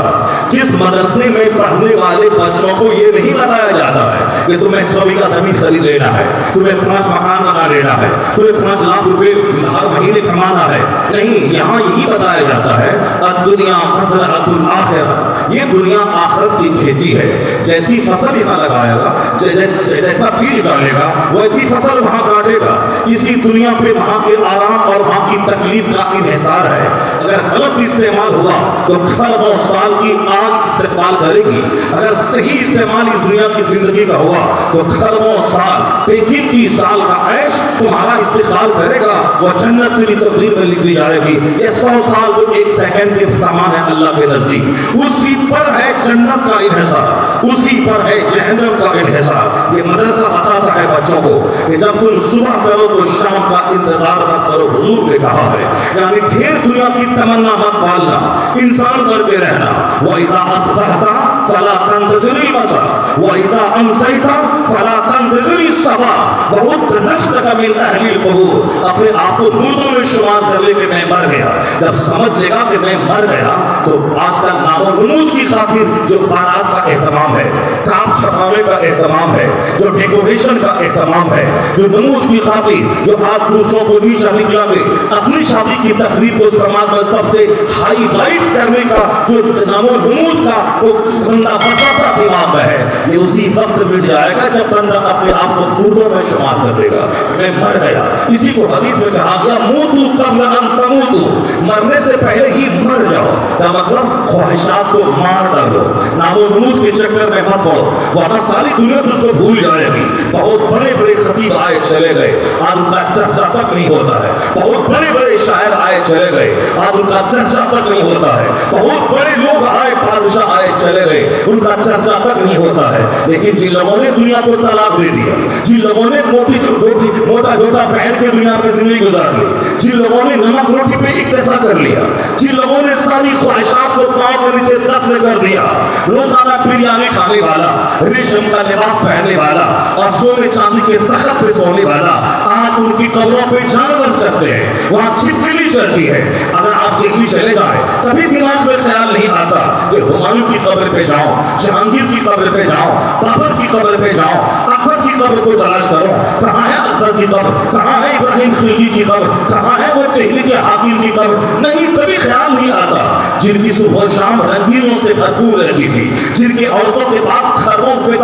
Speaker 1: जिस मदरसे में पढ़ने वाले बच्चों को ये नहीं बताया जाता है कि तुम्हें 100 बीघा जमीन खरीद लेना है, तुम्हें 5 मकान बना लेना है, तुम्हें 5 लाख रुपए हर महीने कमाना है। नहीं, यहाँ यही बताया जाता है दुनिया मज़रअतुल आखिरा, ये दुनिया आखिरत की खेती है। जैसी फसल यहाँ लगाएगा, जैसा बीज डालेगा, वैसी फसल वहाँ काटेगा। इसी दुनिया पे वहाँ के आराम और वहाँ की तकलीफ का इन्हिसार है। अगर गलत इस्तेमाल हुआ तो खरबों साल की आग इस्तेमाल करेगी। अगर सही इस्तेमाल इस दुनिया की जिंदगी का हुआ तो खरबों साल, 35 साल का ऐश तुम्हारा इस्तेमाल करेगा, वो जन्नत की तकदीर में लिख दी जाएगी। ये 100 साल तो 1 सेकंड के समान है अल्लाह के नजदीक। उसी पर है जन्नत का इन्हिसार, उसी पर है जहन्नम का इन्हिसार। ये मदरसा बताता है बच्चों को कि जब तुम सुबह करो तो शाम का इंतजार मत करो, हुजूर ने कहा है। यानी ढेर दुनिया की तमन्ना मत पालना, इंसान बन के रहना। वइज़ा अस्बहता फला तंतज़िरी मसा वइज़ा अमसैता फला तंतज़िरी सबा बहुत नफ्सक मिन अहलिल क़बूर। अपने आप को मुर्दों में शुमार कर ले कि मैं मर गया। जब समझ लेगा कि मैं मर गया तो आजकल नामो-नमूद की खातिर जो बारात का एहतमाम है, काम छपाने का एहतमाम है, जो डेकोरेशन का एहतमाम है, जो नमूद की खातिर जो आज दूसरों को भी शादी खिलावे, अपनी शादी की तकरीब को समाज में सबसे हाईलाइट करने का जो नामो-नमूद का वो बंदा बसाता दिमाग में है, ये उसी वक्त मिट जाएगा जब बंदा अपने आप को मुर्दों में शुमार कर देगा, मैं मर गया। इसी को हदीस में कहा गया मूतू क़ब्ल अन तमूतू, मरने से पहले ही मर जाओ। क्या मतलब? ख्वाहिशात को मार डालो, नामो-नमूद के चक्कर में मत पड़ो, वरना सारी दुनिया तुझको भूल जाएगी। बहुत बड़े बड़े खतीब आए चले गए, आज उनका चर्चा तक नहीं होता है। बहुत बड़े बड़े शायर आए चले गए, आज उनका चर्चा तक नहीं होता है। बहुत बड़े लोग आए, बादशाह आए चले गए, उनका चर्चा तक नहीं होता है। लेकिन जिन लोगों ने दुनिया को तलाक दे दिया, जिन लोगों ने मोटा जोटा पहन के दुनिया की जिंदगी गुजार ली, जिन लोगों ने नमक रोटी पे इक्तफा कर लिया, जिन लोगों ने सारी ख्वाहिशात को पांव के नीचे दफन कर दिया, रोजाना बिरयानी खाने वाला, रेशम का लिबास पहनने वाला और सोने चांदी के तख्त पे सोने वाला, आज ان کی قبروں پہ جانور چلتے ہیں, وہاں چھپکلی چلتی ہے. اگر آپ دیکھنے چلے جائیں کبھی دماغ میں خیال نہیں آتا کہ ہمایوں کی قبر پہ جاؤ, جہانگیر کی قبر پہ جاؤ, بابر کی قبر پہ جاؤ, اکبر کی قبر کو تلاش کرو. کہاں ہے اکبر کی قبر, کہاں ہے ابراہیم خلجی کی قبر, کہاں ہے وہ دہلی کے حاکم کی قبر؟ نہیں, کبھی خیال نہیں آتا. جن کی صبح و شام رنگینوں سے بھرپور رہتی تھی, جن کی عورتوں کے پاس کروڑوں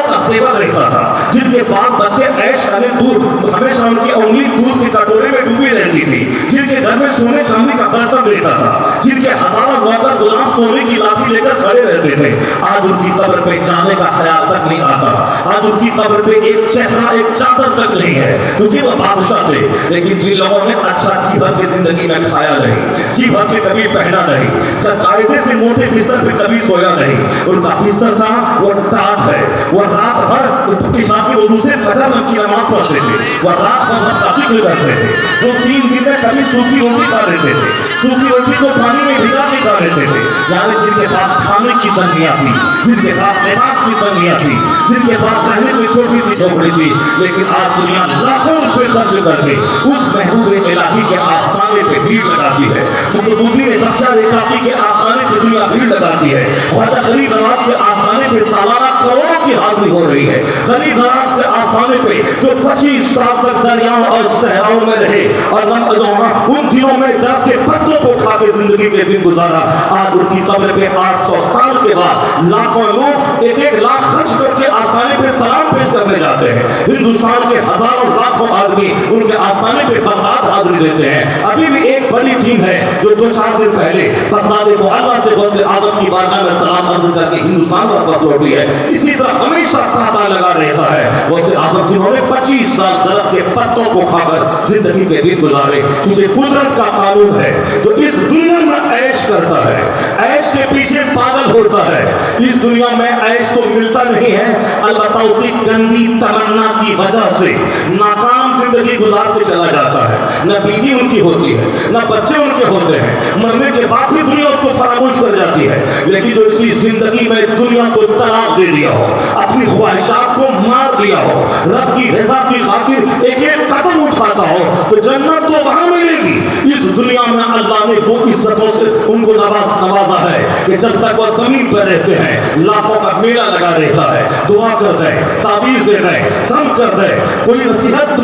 Speaker 1: کا زیور رہتا تھا, جن کے پاس بچے عیش کرنے دودھ ہمیشہ ان کی انگلی دودھ کے کٹورے میں ڈوبی رہتی تھی, جن کے گھر میں سونے چاندی کا برتن رہتا تھا, جن کے ہزاروں نوکر غلام سونے کی لاٹھی لے کر کھڑے رہتے تھے, آج ان کی قبر پہ جانے کا خیال تک نہیں آتا. آج ان کی قبر پہ ایک چہرہ, ایک چادر تک نہیں ہے, کیونکہ وہ بادشاہ تھے. لیکن جن لوگوں نے اچھا جی بھر کی زندگی میں کھایا نہیں, جی بھر کے کبھی پہنا نہیں, قاعدے سے موٹے بستر پہ کبھی سویا نہیں, ان کا بستر تھا وہ ٹاٹ ہے, وہ رات بھر پیشاب کی وضو سے فجر کی نماز پڑھتے تھے, وہ رات بھر کا ذکر کرتے تھے, وہ 3 دن میں کبھی سوکھی روٹی کھا لیتے تھے, سوکھی روٹی کو پانی میں بھگا کے کھا لیتے تھے. یعنی جن کے پاس کھانے کی تنگیاں تھی, جن کے پاس لباس کی تنگیاں تھی, جن کے پاس رہنے کی چھوٹی سی جھوپڑی تھی, لیکن آج دنیا لاکھوں روپے خرچ کر کے اس محبوب الہی کے آستانے پہ بھیڑ لگاتی ہے. مقتدی بخشا ریکاتی کے آستانے پہ دنیا بھیڑ لگاتی ہے. خواجہ غریب نواز کے آستانے پہ سالانہ کروڑوں کی حاضری ہو رہی ہے. غریب نواز کے آستانے پہ جو 25 سال تک دریاؤں اور صحراؤں میں رہے اور ان دنوں میں درخت کے پتوں کو کھا کے زندگی کے دن گزارا, آج ان کی قبر پہ 800 سال کے بعد لاکھوں لوگ 1-1 لاکھ خرچ کر کے آستانے پہ سلام پیش کرنے جاتے ہیں. ہندوستان کے ہزاروں لاکھوں آدمی ان کے آستانے پہ بغداد حاضری دیتے ہیں. ابھی بھی ایک بڑی ٹیم ہے جو 2-4 دن پہلے بغداد معظہ سے غوث اعظم کی بارگاہ میں سلام عرض کر کے ہندوستان واپس لوٹی ہے. اسی طرح ہمیشہ تاتا لگا رہتا ہے غوث اعظم جنہوں نے 25 سال درخت کے پتوں کو کھا کر زندگی کے دن گزارے. کیونکہ قدرت کا قانون ہے, جو اس دنیا میں عیش کرتا ہے عیش کے پیچھے پاگل ہوتا ہے. اس دنیا میں عیش تو ملتا نہیں ہے, البتہ اسی گندی تمنا کی وجہ سے ناکام زندگی گزار کے چلا جاتا ہے. نہ بیوی ان کی ہوتی ہے, نہ بچے ان کے ہوتے ہیں, مرنے کے بعد بھی دنیا اس کو فراموش کر جاتی ہے. لیکن جو اسی زندگی میں دنیا کو طلاق دے دیا ہو, اپنی خواہشات کو مار دیا ہو, رب کی رضا کی خاطر ایک قدم اٹھاتا ہو, تو جنت تو وہاں ملے گی. اس دنیا میں اللہ نے وہ عزتوں سے ان کو نوازا ہے کہ جب تک وہ زمین پر رہتے ہیں لاکھوں کا میلہ لگا رہتا ہے. دعا کر دے, تعویذ دے دے, دم کر دے, کوئی نصیحت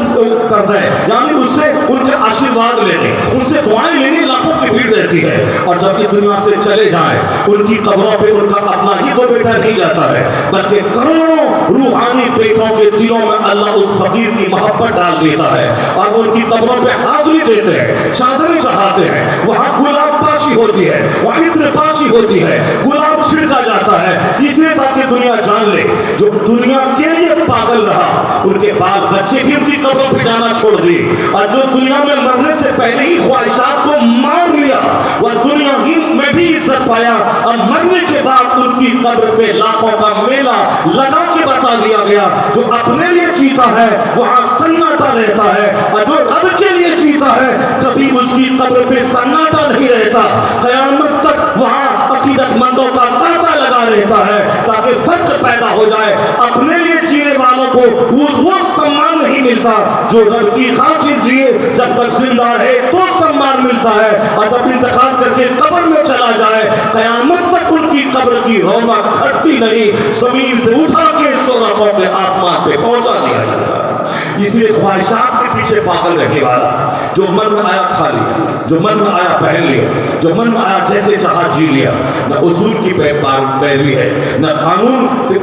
Speaker 1: کر دے, یعنی اس سے ان کے آشیرواد لینے, ان سے دعائیں لینے لاکھوں کی بھیڑ رہتی ہے. اور جب اس دنیا سے چلے جائیں ان کی قبروں پہ ان کا اپنا ہی تو بیٹا نہیں جاتا ہے, بلکہ کروڑوں روحانی بیٹوں کے دلوں میں اللہ اس فقیر کی محبت ڈال دیتا ہے اور ان کی قبروں پہ حاضری دیتے ہیں, چادریں چڑھاتے ہیں. وہاں گلاب پاشی ہوتی ہے, وہاں عطر پاشی ہوتی ہے, گلاب چھڑکا جاتا ہے, اس لیے تاکہ دنیا جان لے جو دنیا کے لیے پاگل رہا ان کے بعد بچے بھی ان کی قبروں پہ جانا چھوڑ دی, اور جو دنیا میں مرنے سے پہلے ہی خواہشات کو مار لیا وہ دنیا ہی میں بھی عزت پایا, اور مرنے کے بعد ان کی قبر پہ لاکھوں کا میلہ لگا کے بتا دیا گیا. جو اپنے لیے جیتا ہے وہاں سناٹا رہتا ہے, اور جو رب کے لیے جیتا ہے کبھی اس کی قبر پہ سناٹا نہیں رہتا. قیامت تک وہاں عقیدت مندوں کا تاتا لگا رہتا ہے تاکہ فرق پیدا ہو جائے. اپنے لیے جینے والوں کو وہ سمان نہیں ملتا جو رب کی خاطر جیے, جب تک زندہ ہے تو سمان ملتا ہے, اور جب انتقال کر کے قبر میں چلا جائے قیامت تک ان کی قبر کی رونق گھٹتی نہیں, زمین سے اٹھا کے شرفوں کے آسمان پہ پہنچا دیا جاتا ہے. اس لیے خواہشات کے پیچھے پاگل رہنے والا جو من میں آیا کھا لیا, جو من میں آیا پہن لیا, جو من میں آیا جیسے چاہا جی لیا, نہ اصول کی پیروی ہے, نہ قانون کی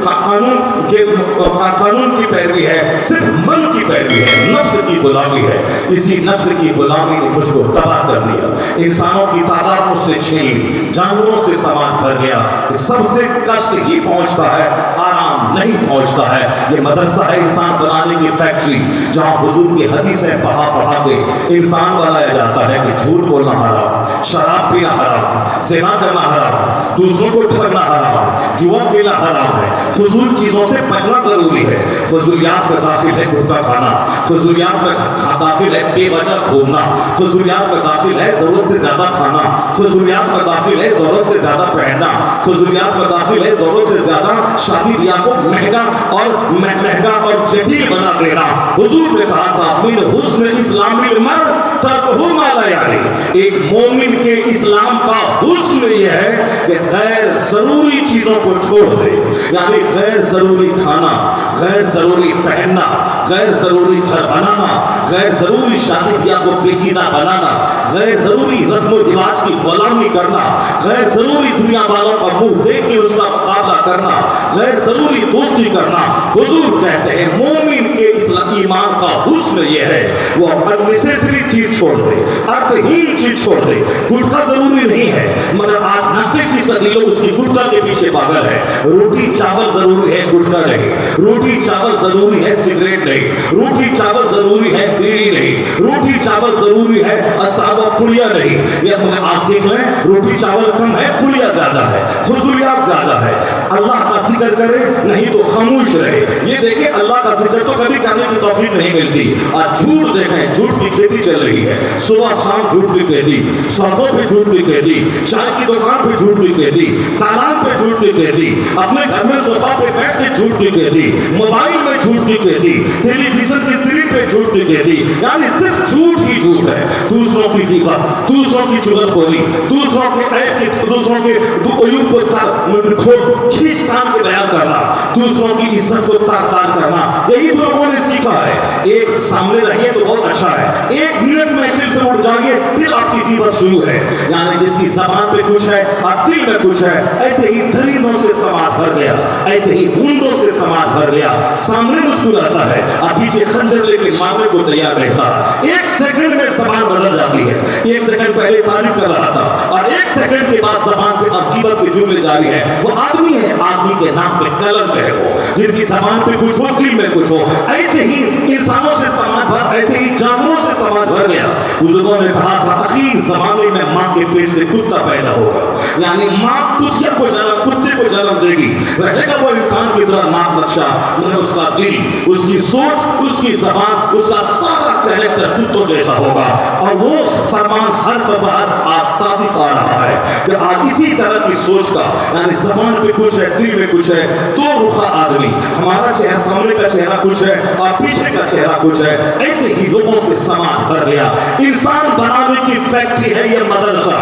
Speaker 1: پیروی ہے, صرف من کی پیروی ہے, نفس کی غلامی ہے. اسی نفس کی غلامی نے مجھ کو تباہ کر دیا. انسانوں کی تعداد مجھ سے چھین لی, جانوروں سے سماج بھر گیا. سب سے کشٹ ہی پہنچتا ہے, آرام نہیں پہنچتا ہے. یہ مدرسہ ہے انسان بنانے کی فیکٹری, جہاں حضور کی حدیثیں پڑھا کے انسان بنایا جاتا ہے کہ جھوٹ بولنا حرام, شراب پینا حرام, زنا کرنا حرام, دوسروں کو ٹھگنا حرام, جوا پینا حرام ہے. فضول چیزوں سے بچنا ضروری ہے. فضولیات میں داخل ہے گٹکا کھانا, فضولیات میں داخل ہے بے وجہ گھومنا, فضولیات میں داخل ہے ضرورت سے زیادہ کھانا, فضولیات میں داخل ہے है जरूरत से ज्यादा पहनना, फजूलियात में दाखिल है जरूरत से ज्यादा शादी ब्याह को महंगा और जटिल बना देना। हुजूर ने कहा था मिन हुस्न इस्लामिल मर्द तर्कुहु मा ला यानी, एक मोमिन के इस्लाम का हुस्न ये है कि गैर जरूरी चीजों को छोड़ दे, यानी गैर जरूरी खाना, गैर जरूरी पहनना, गैर जरूरी घर बनाना, गैर जरूरी शादी ब्याह को पेचीदा बनाना, गैर जरूरी रस्म रिवाज की गुलामी करना, गैर जरूरी दुनिया वालों का मुंह देख के उसका मुकाबला करना, गैर जरूरी दोस्ती करना। हुजूर कहते हैं मोमिन के इस्लाम ईमान का हुस्न ये है वो अननेसेसरी चीज छोड़ दे, अर्थहीन चीज छोड़ दे। गुटखा जरूरी नहीं है मगर आज 90% लोग उसकी गुटखा के पीछे पागल है। रोटी चावल जरूरी है, गुटखा नहीं। रोटी चावल जरूरी है, सिगरेट नहीं। रोटी चावल जरूरी है, बीड़ी नहीं। रोटी चावल जरूरी है, असाब पुड़िया नहीं। ये मगर आज देख लें रोटी चावल कम है, पुड़िया ज्यादा है, फजूलियात ज्यादा है। अल्लाह का जिक्र करे नहीं तो खामोश रहे। ये देखिए अल्लाह का जिक्र तो कभी करने की तौफीक नहीं मिलती। आज झूठ देखें, झूठ की खेती चल रही है, सुबह शाम झूठ की खेती, सड़कों पे झूठ की खेती, चाय की दुकान पे झूठ की खेती, तालाब पे झूठ की खेती, अपने घर में सोफा पे बैठ के झूठ की खेती, मोबाइल में झूठ की खेती, टेलीविजन की स्क्रीन पे झूठ की खेती, यानी सिर्फ झूठ ही झूठ है। दूसरों की ग़ीबत, दूसरों की चुगलखोरी, दूसरों के ऐब की, दूसरों के दुखों को खींच तान के बयान करना, दूसरों की इज्जत को तार तार करना, यही तो लोगों ने सीखा है। एक सामने रहिए तो बहुत अच्छा है, एक मिनट महफिल से उठ जाइए फिर आपकी ग़ीबत शुरू है। यानी जिसकी ज़बान पे कुछ है और दिल में कुछ है, ऐसे ही दरिंदों से समाज भर गया, ऐसे ही गूंडों से समाज भर गया। सामने मुस्कुराता है और पीछे खंजर लेके मारने को तैयार रहता है। एक सेकंड में ज़बान बदल जाती है। एक सेकंड पहले तारीफ कर रहा था और एक सेकंड के बाद ज़बान पे अब ग़ीबत के जुमले जारी है। वो आदमी है, आदमी के नाम पे कलम है वो, जिनकी ज़बान पे कुछ हो दिल में कुछ हो। ऐसे ही इंसानों से समाज भर, ऐसे ही जानवरों से समाज भर गया। बुजुर्गों ने कहा था आखिर ज़माने में माँ के पेट से कुत्ता पैदा होगा, यानी माँ कुत्ते को जन्म देगी। रहेगा वो इंसान की तरह नाक नक्शा, मगर उसका दिल, उसकी सोच, उसकी ज़बान, उसका सारा कैरेक्टर कुत्तों जैसा होगा। और वो फरमान हर बार आज साबित आ रहा है कि आज इसी तरह की सोच का, यानी ज़बान पे कुछ है, दिल में कुछ है, दो रुखा आदमी, हमारा चेहरा, सामने का चेहरा कुछ है और पीछे का चेहरा कुछ है। ऐसे ही लोगों से समाज भर गया। इंसान बनाने की फैक्ट्री है यह मदरसा,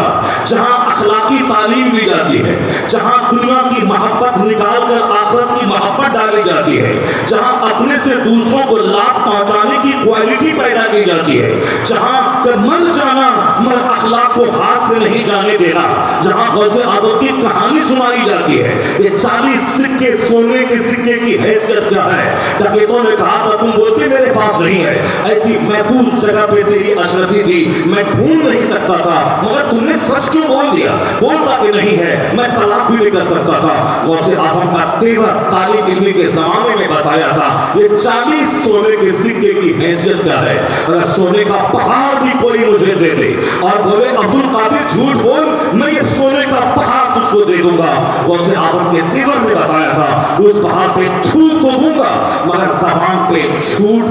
Speaker 1: जहां अखलाकी तालीम दी जाती है, जहां दुनिया की मोहब्बत निकाल कर आखिरत की मोहब्बत डाली जाती है, जहां अपने से दूसरों को लाभ पहुंचाने की क्वालिटी पैदा की जाती है, जहां मर जाना मर अखलाक को हाथ से नहीं जाने देना, जहां गौसे आज़म की कहानी सुनाई जाती है। ये 40 सिक्के सोने के सिक्के की हैसियत क्या है। डकैतों ने कहा था तुम बोलते मेरे पास नहीं है, ऐसी महफूज जगह पे तेरी अशरफी थी, मैं ढूंढ नहीं सकता था, मगर तुमने सच क्यों बोल दिया। बोलता कि नहीं है, मैं तलाक भी नहीं कर सकता था। गौसे आज़म का तेवर तालिब इल्मी के जमाने में बताया था ये 40 सोने के सिक्के की हैसियत क्या है। अगर सोने का पहाड़ भी कोई मुझे दे दे और बोले अब्दुल कादिर झूठ बोल, मैं ये सोने का पहाड़ तुझको दे दूंगा। गौसे आज़म के तेवर में बताया था उस पहाड़ पे थूक तो दूंगा मगर ज़बान पे झूठ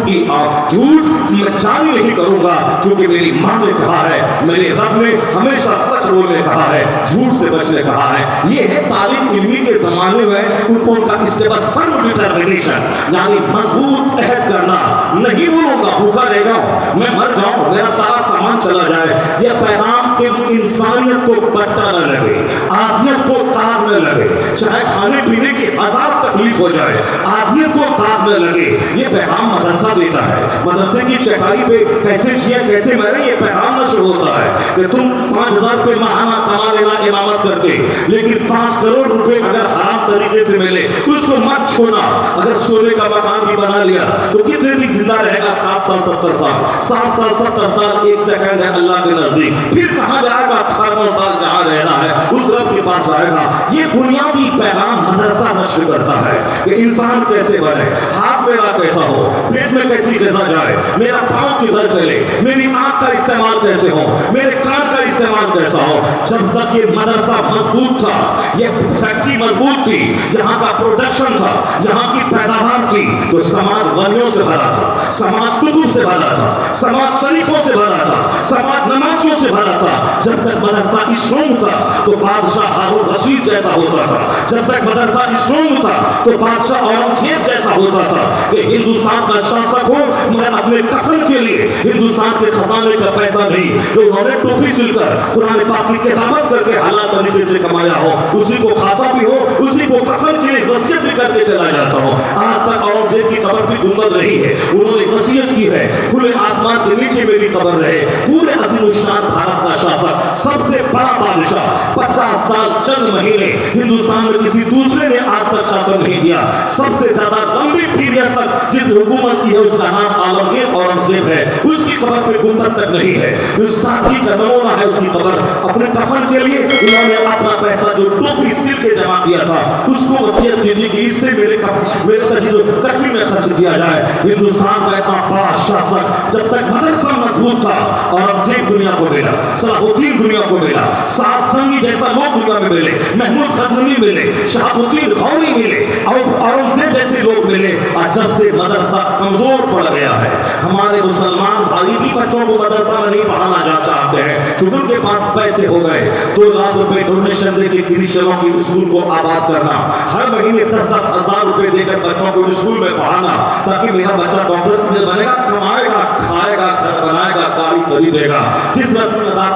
Speaker 1: मैं जारी नहीं करूंगा, क्योंकि मेरी माँ ने कहा है, मेरे रब ने हमेशा सच बोलने कहा है, झूठ से बचने कहा है। ये है तालिब इल्मी के जमाने में उनका इस्तेमाल फर्म डिटर्मिनेशन, यानी मजबूत अहद करना, नहीं बोलूंगा भूखा रह जाऊं, मैं मर जाऊं, मेरा सारा सामान चला जाए। यह पैगाम के इंसानियत को बट्टा न लगे, आदमियत को तार न लगे, चाहे खाने पीने की आजाद तकलीफ हो जाए, आदमियत को तार न लगे। ये पैगाम मदरसा देता है। मदरसे की चटाई पे कैसे जिए कैसे मरे ये पैगाम नशर होता है कि तुम 5000 रुपये माहाना कमा लेना इमामत करते, लेकिन 5 करोड़ रुपए अगर हराम तरीके से मिले उसको मत छोड़ना। अगर सोने का मकान भी बना लिया तो कितने दिन जिंदा रहेगा? 60 साल 70 साल, 60 साल 70 साल, एक सेकंड है अल्लाह के नजदीक। फिर कहाँ जाएगा? 18 साल जहाँ रहना है उस रब के पास जाएगा। ये बुनियादी पैगाम मदरसा नशर करता है कि इंसान कैसे बने, हाथ मेरा कैसा हो, पेट में कैसी ग़िज़ा जाए, मेरा पाँव किधर चले, मेरी आँख का इस्तेमाल कैसे हो, मेरे कान का इस्तेमाल कैसा हो। जब तक ये मदरसा मजबूत था, ये फैक्ट्री मजबूत थी, यहाँ का प्रोडक्शन था, यहाँ की पैदावार थी, तो समाज वलियों से भरा था, समाज कुतुब से भरा था, समाज शरीफों से भरा था, समाज नमाजियों से भरा था। जब तक मदरसा स्ट्रॉन्ग था तो बादशाह हारून रशीद जैसा होता था। जब तक मदरसा स्ट्रॉन्ग था तो बादशाह औरंगजेब जैसा होता था कि हिंदुस्तान का शासक हो मगर अपने कफन के लिए हिंदुस्तान के खजाने का पैसा नहीं, जो उन्होंने टोपी सिलकर कुरान पाक की किताबत करके हालात तरीके से कमाया हो, उसी को खाता भी हो, उसी को कफन के लिए वसीयत भी करके चला जाता हो। आज तक औरंगजेब की कब्र भी गुंबद रही है, उन्होंने वसीयत की है खुले आसमान के नीचे मेरी कब्र रहे। पूरे अज़ीमुश्शान भारत का शासक, सबसे बड़ा बादशाह, 50 साल चंद महीने हिंदुस्तान में किसी दूसरे ने आज तक शासन नहीं किया। सबसे ज्यादा लंबी पीरियड तक जिस हुकूमत की है उसका नाम आलमगीर औरंगजेब है, उसकी कब्र पे गुंबद तक नहीं है। उस साथी का नमूना है उसकी कब्र। अपने कफन के लिए उन्होंने अपना पैसा जो टोपी सिल के जमा किया था उसको वसीयत दी थी कि इससे मेरे तकफीन में खर्च किया जाए। हिंदुस्तान का इतना बड़ा शासक, जब तक मदरसा मजबूत था, औरंगजेब दुनिया को मिला, सलाहुद्दीन दुनिया को मिला, सारफंगी जैसा लोग दुनिया में मिले, महमूद गजनवी मिले, शहाबुद्दीन गौरी मिले, और औरंगजेब जैसे लोग मिले। और जब से मदरसा कमजोर पड़ गया है, हमारे मुसलमान भाई भी बच्चों को मदरसा में नहीं पढ़ाना चाहते हैं, क्योंकि उनके पास पैसे हो गए। 2 लाख रुपए डोनेशन देके क्रिश्चियनों की स्कूल को आबाद करना, हर महीने 10-10 हजार रुपए देकर बच्चों को स्कूल में पढ़ाना, ताकि मेरा बच्चा डॉक्टर बनेगा, कमाएगा, खाएगा, घर बनाएगा, गाड़ी खरीदेगा, जिस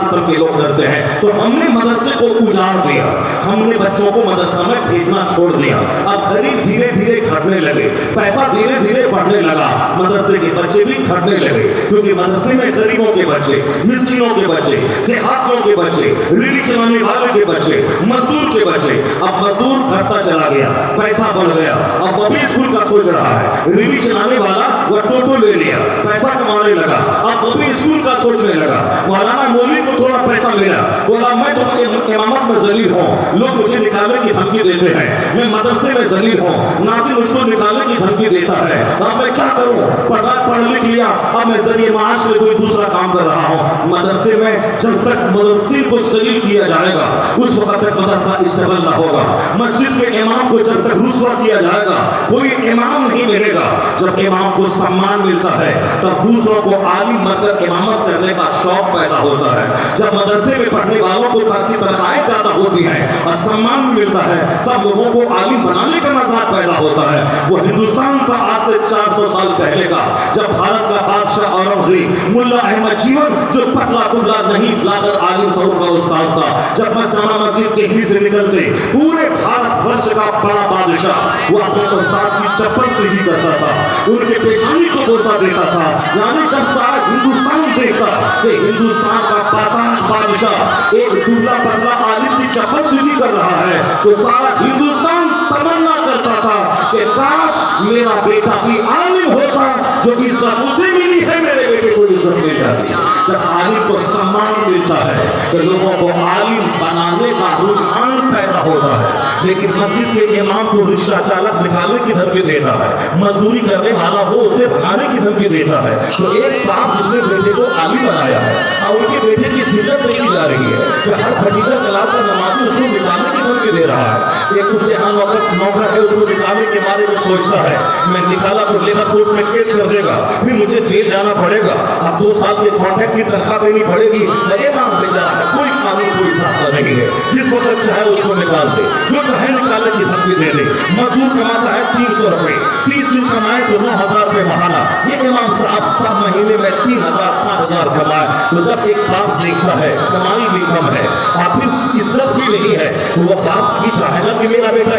Speaker 1: किस्म के लोग करते हैं। तो हमने मदरसे को उजाड़ दिया, हमने बच्चों को मदरसा में भेजना छोड़ दिया। अब गरीब धीरे धीरे घटने लगे, पैसा धीरे धीरे बढ़ने लगा, मदरसे के बच्चे भी घटने लगे, क्योंकि मदरसे में गरीबों के बच्चे, मिस्किनों के बच्चे, देहातियों के बच्चे, रेडी चलाने वाले के बच्चे, मजदूर के बच्चे। अब मजदूर घटता चला गया, पैसा बढ़ गया, अब वो भी स्कूल का सोच रहा है। रेडी चलाने वाला वो टोटो ले लिया, पैसा कमाने लगा, अब वो भी स्कूल का सोचने लगा। मौलाना मौलवी को थोड़ा पैसा मिला, बोला मैं तो इमामत में जलील हूँ, लोग मुझे निकालने की धमकी देते हैं, मैं मदरसे में जलील हूँ, नाज़िम मुझको निकालने की धमकी देता है, अब मैं क्या करूँ? पढ़ लिख लिया, अब मैं जरिए माश में कोई दूसरा काम कर रहा हूँ। मदरसे में जब तक मदरसे को जलील किया जाएगा उस वक्त तक मदरसा स्टेबल ना होगा। मस्जिद के इमाम को जब तक रुस्वा किया जाएगा कोई इमाम नहीं मिलेगा। जब इमाम को सम्मान मिलता है तब दूसरों को आलिम बनकर इमामत करने का शौक पैदा होता है। जब मदरसे में पढ़ने वालों को तनख्वाहें ज्यादा होती हैं और सम्मान मिलता है तब लोगों को आलिम बनाने का मजाक पैदा होता है। वो हिंदुस्तान था आज से 400 साल पहले का, जब भारत का बादशाह औरंगजेब मुल्ला अहमद जीवन जो पतला कुल्ला नहीं लाकर आलिम था, उनका उस्ताद था। जब जामा मस्जिद के हिस्से से निकलते पूरे भारत वर्ष का बड़ा बादशाह वो अपने उस्ताद की चप्पल से ही करता था, उनके पेशानी को बोसा देता था। यानी जब सारा हिंदुस्तान देखा कि हिंदुस्तान का पाताश बादशाह एक दूल्हा पतला आलिम की चप्पल से ही कर रहा है, तो सारा हिंदुस्तान तमन्ना करता था कि काश मेरा बेटा भी आलिम होता, जो इज्जत उसे मिली है मेरे बेटे को इज्जत मिल जाती। जब आलिम को सम्मान मिलता है तो लोगों को आलिम बनाने का रुझान पैदा होता है। लेकिन मस्जिद के इमाम को रिक्शा चालक निकालने की धमकी देता है, मजदूरी करने वाला हो उसे भगाने की धमकी देता है। तो एक बाप जिसने बेटे को आलिम बनाया है और उनके बेटे की इज्जत नहीं की जा रही है, तो हर फटीचर चलाकर नमाजी उसको निकालने की धमकी दे रहा है। एक उसके यहाँ नौकर है, उसको निकालने के बारे में सोचता है मैं निकाला तो लेकर कोर्ट में केस कर देगा, फिर मुझे जेल जाना पड़ेगा, अब 2 साल के कॉन्ट्रैक्ट की तनख्वाह देनी पड़ेगी। ये नाम बेचारा है, कोई कानून कोई फैसला नहीं है, जिस वक्त चाहे उसको निकाल दे, जो चाहे निकालने की धमकी दे दे। मजदूर कमाता है 300 रुपए, 30 दिन कमाए तो 9,000 रुपए महीना, ये इमाम साहब सब महीने में 3,000 5,000 कमाए। तो जब एक बाप देखता है कमाई भी कम है और फिर इज्जत भी नहीं है, तो वो बाप की चाहेगा कि मेरा बेटा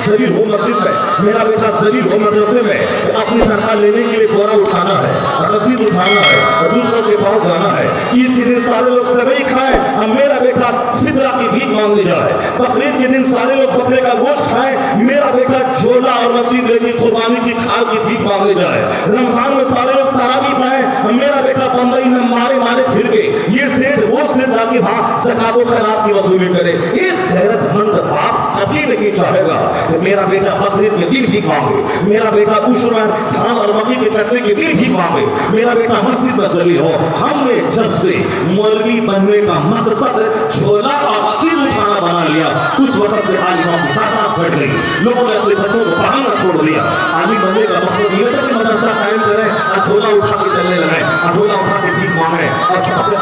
Speaker 1: शरीर हो मस्जिद में, मेरा बेटा शरीर हो मदरसे में, अपनी तनख्वाह लेने के लिए बोरा उठाना है, रसीद उठाना है, दूसरों के पास जाना है। ईद के दिन सारे लोग सेवई खाएं और मेरा बेटा फितरा की भीख मांगने जाए। बकरीद के दिन सारे लोग बकरे का गोश्त खाएं, मेरा बेटा झोला और रसीद लेके कुर्बानी की खाल की भीख मांगने जाए। रमजान में सारे लोग तरावी पाएं, मेरा बेटा बंबई में मारे मारे फिर के ये सेठ वो सेठ जाके वहां ज़कात और खैरात की वसूली करे। एक गैरतमंद बाप कभी नहीं चाहेगा कि मेरा बेटा बकरीद के दिन भीख मांगे, मेरा बेटा उशरा धान और मक्की के कटने के दिन भीख मांगे, मेरा बेटा मस्जिद में शरीक हो। हमने जब से मौलवी बनने का मकसद झोला और सिर उठाना बना लिया, उस वक्त से आलिमों की तादाद बढ़ गई, लोगों ने अपने बच्चों को पढ़ाना छोड़ दिया। आलिम बनने का मकसद ये था कि मदरसा कायम करें और झोला उठा के चलने लगे और झोला उठा के भीख मांगे और सबसे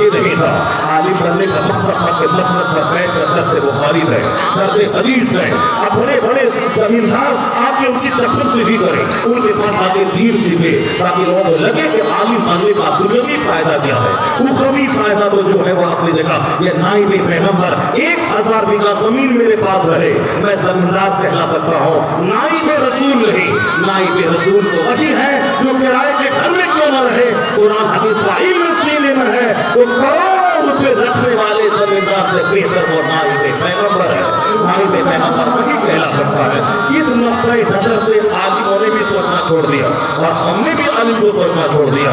Speaker 1: ये नहीं था। आलिम बनने का मकसद था कि मसनद पर बैठ कर दर्स बुखारी रहे, दर्स हदीस रहे। अब बड़े बड़े जमींदार आके उनकी तकलीफ करें, उनके पास आके दीन सीखे, ताकि लोगों को लगे कि आलिम बनने का दुनियावी फायदा क्या है, उखरवी फायदा तो जो है वो अपनी जगह। ये नाइब पैगंबर 1000 बीघा जमीन मेरे पास रहे, मैं जमींदार कहला सकता हूँ, नाइब रसूल नहीं। नाइब रसूल तो वही है जो किराए के घर में क्यों न रहे, कुरान हदीस का इल्म सीने में है, तो करोड़ रुपए रखने वाले जमींदार से बेहतर वो नाइब पैगंबर है। नाइब पैगंबर वही कहला सकता है। इस नुक्ता नजर से आलिमों ने भी सोचना छोड़ दिया और हमने भी आलिम को सोचना छोड़ दिया।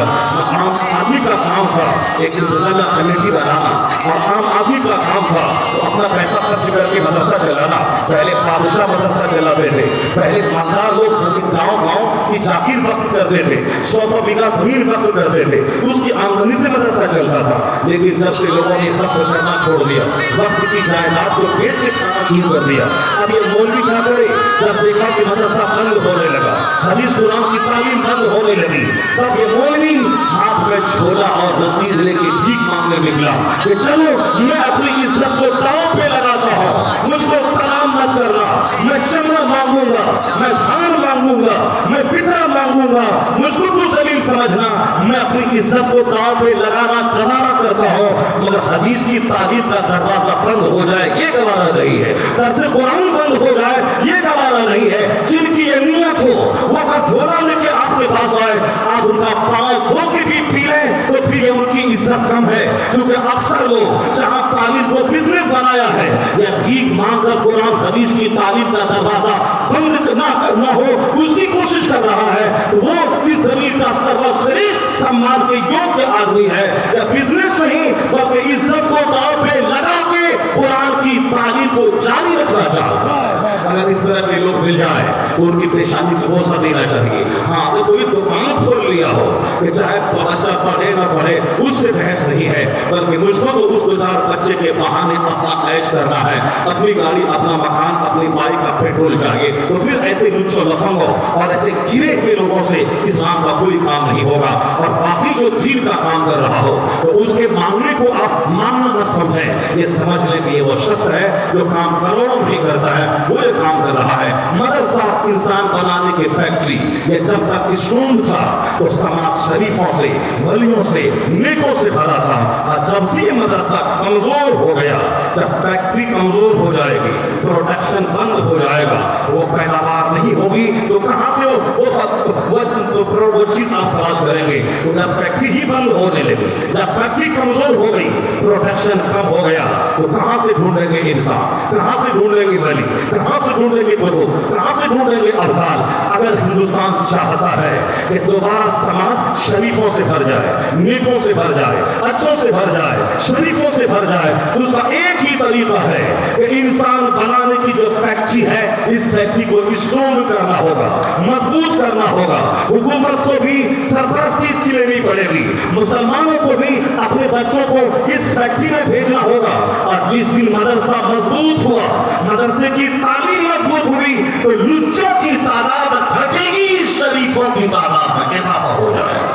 Speaker 1: आम आदमी का काम था एक इंतजामिया कमेटी बनाना, और आम आदमी का काम था तो अपना पैसा खर्च करके मदरसा चलाना। पहले बादशाह मदरसा चलाते थे, पहले मालदार लोग गाँव की जागीर वक्त करते थे, 100 बीघा जमीन वक्त करते थे, उसकी आमदनी से मदरसा चलता था। लेकिन जब से लोगों ने वक्त करना छोड़ दिया, वक्त की जायदाद को बेच के खाना शुरू कर दिया, अब ये मौलवी क्या करे, जब देखा कि मदरसा बंद होने लगा, हदीस कुरान की तालीम बंद होने लगी, तब ये मौलवी हाथ में झोला और रसीद लेके भीख मांगने निकला कि चलो मैं अपनी इज्जत को दांव पे लगाता हूँ, मुझको सलाम मत करना, मैं चमड़ा मांगूंगा, मैं धान मांगूंगा, मैं पितरा मांगूंगा, मुझको तू जलील समझना, मैं अपनी इज्जत को दांव पे लगाना गवारा करता हूँ, मगर हदीस की तारीफ का दरवाजा बंद हो जाए ये गवारा नहीं है, दर्स कुरान बंद हो जाए ये गवारा नहीं है। जिनकी ये नियत हो वो अगर झोला लेके आपके पास आए, आप उनका पांव धो के भी पी लें तो फिर ये उनकी इज्जत कम है, क्योंकि अक्सर लोग जहां तालीम को बिजनेस बनाया है या भीख मांग कर कुरान हदीस की तालीम का दरवाजा बंद ना हो उसकी कोशिश कर रहा है, तो वो इस जमीन का सर्वश्रेष्ठ सम्मान के योग्य आदमी है। या बिजनेस नहीं बल्कि इज्जत को दांव पे लगा के कुरान की तालीम को जारी रखना चाहता है। अगर इस तरह के लोग मिल जाए तो उनकी परेशानी को भरोसा देना चाहिए। हाँ, अगर कोई दुकान खोल लिया हो कि चाहे बच्चा पढ़े ना पढ़े उससे बहस नहीं है, बल्कि मुझको तो उस 2-4 बच्चे के बहाने अपना ऐश करना है, अपनी गाड़ी, अपना मकान, अपनी बाइक का पेट्रोल चाहिए, तो फिर ऐसे लुच्चो लफंगों और ऐसे गिरे हुए लोगों से इस्लाम का कोई काम नहीं होगा। और बाकी जो दीन का काम कर रहा हो तो उसके मांगने को आप मानना न समझें, ये समझ लें कि ये वो शख्स है जो काम करोड़ों भी करता है, वो ये काम कर रहा है। मदरसा इंसान बनाने की फैक्ट्री ये जब तक स्ट्रॉन्ग था तो समाज शरीफों से, वलियों से, नेकों से भरा था, और जब से ये मदरसा कमजोर हो गया, जब फैक्ट्री कमजोर हो जाएगी, प्रोडक्शन बंद हो जाएगा, वो पैदावार नहीं होगी, तो कहां से वो चीज आप तलाश करेंगे। तो जब फैक्ट्री ही बंद होने लगी, जब फैक्ट्री कमजोर हो गई, प्रोडक्शन कम हो गया, तो कहां से ढूंढेंगे इंसान, कहां से ढूंढेंगे वली, कहां से ढूंढेंगे बुजुर्ग, कहां से ढूंढेंगे अब्दाल। अगर हिंदुस्तान चाहता है कि दोबारा समाज शरीफों से भर जाए, नेकों से भर जाए, अच्छों से भर जाए, शरीफों से भर जाए, तो उसका एक ही तरीका है कि इंसान बनाने की जो फैक्ट्री है, इस फैक्ट्री को स्ट्रॉन्ग करना होगा, मजबूत करना होगा। हुकूमत को भी सरपरस्ती इसकी लेनी पड़ेगी, मुसलमानों को भी अपने बच्चों को इस फैक्ट्री में भेजना होगा। और जिस दिन मदरसा मजबूत हुआ, मदरसे की तालीम मजबूत हुई, तो लुच्चों की तादाद घटेगी, शरीफों की तादाद में इजाफा हो जाएगा।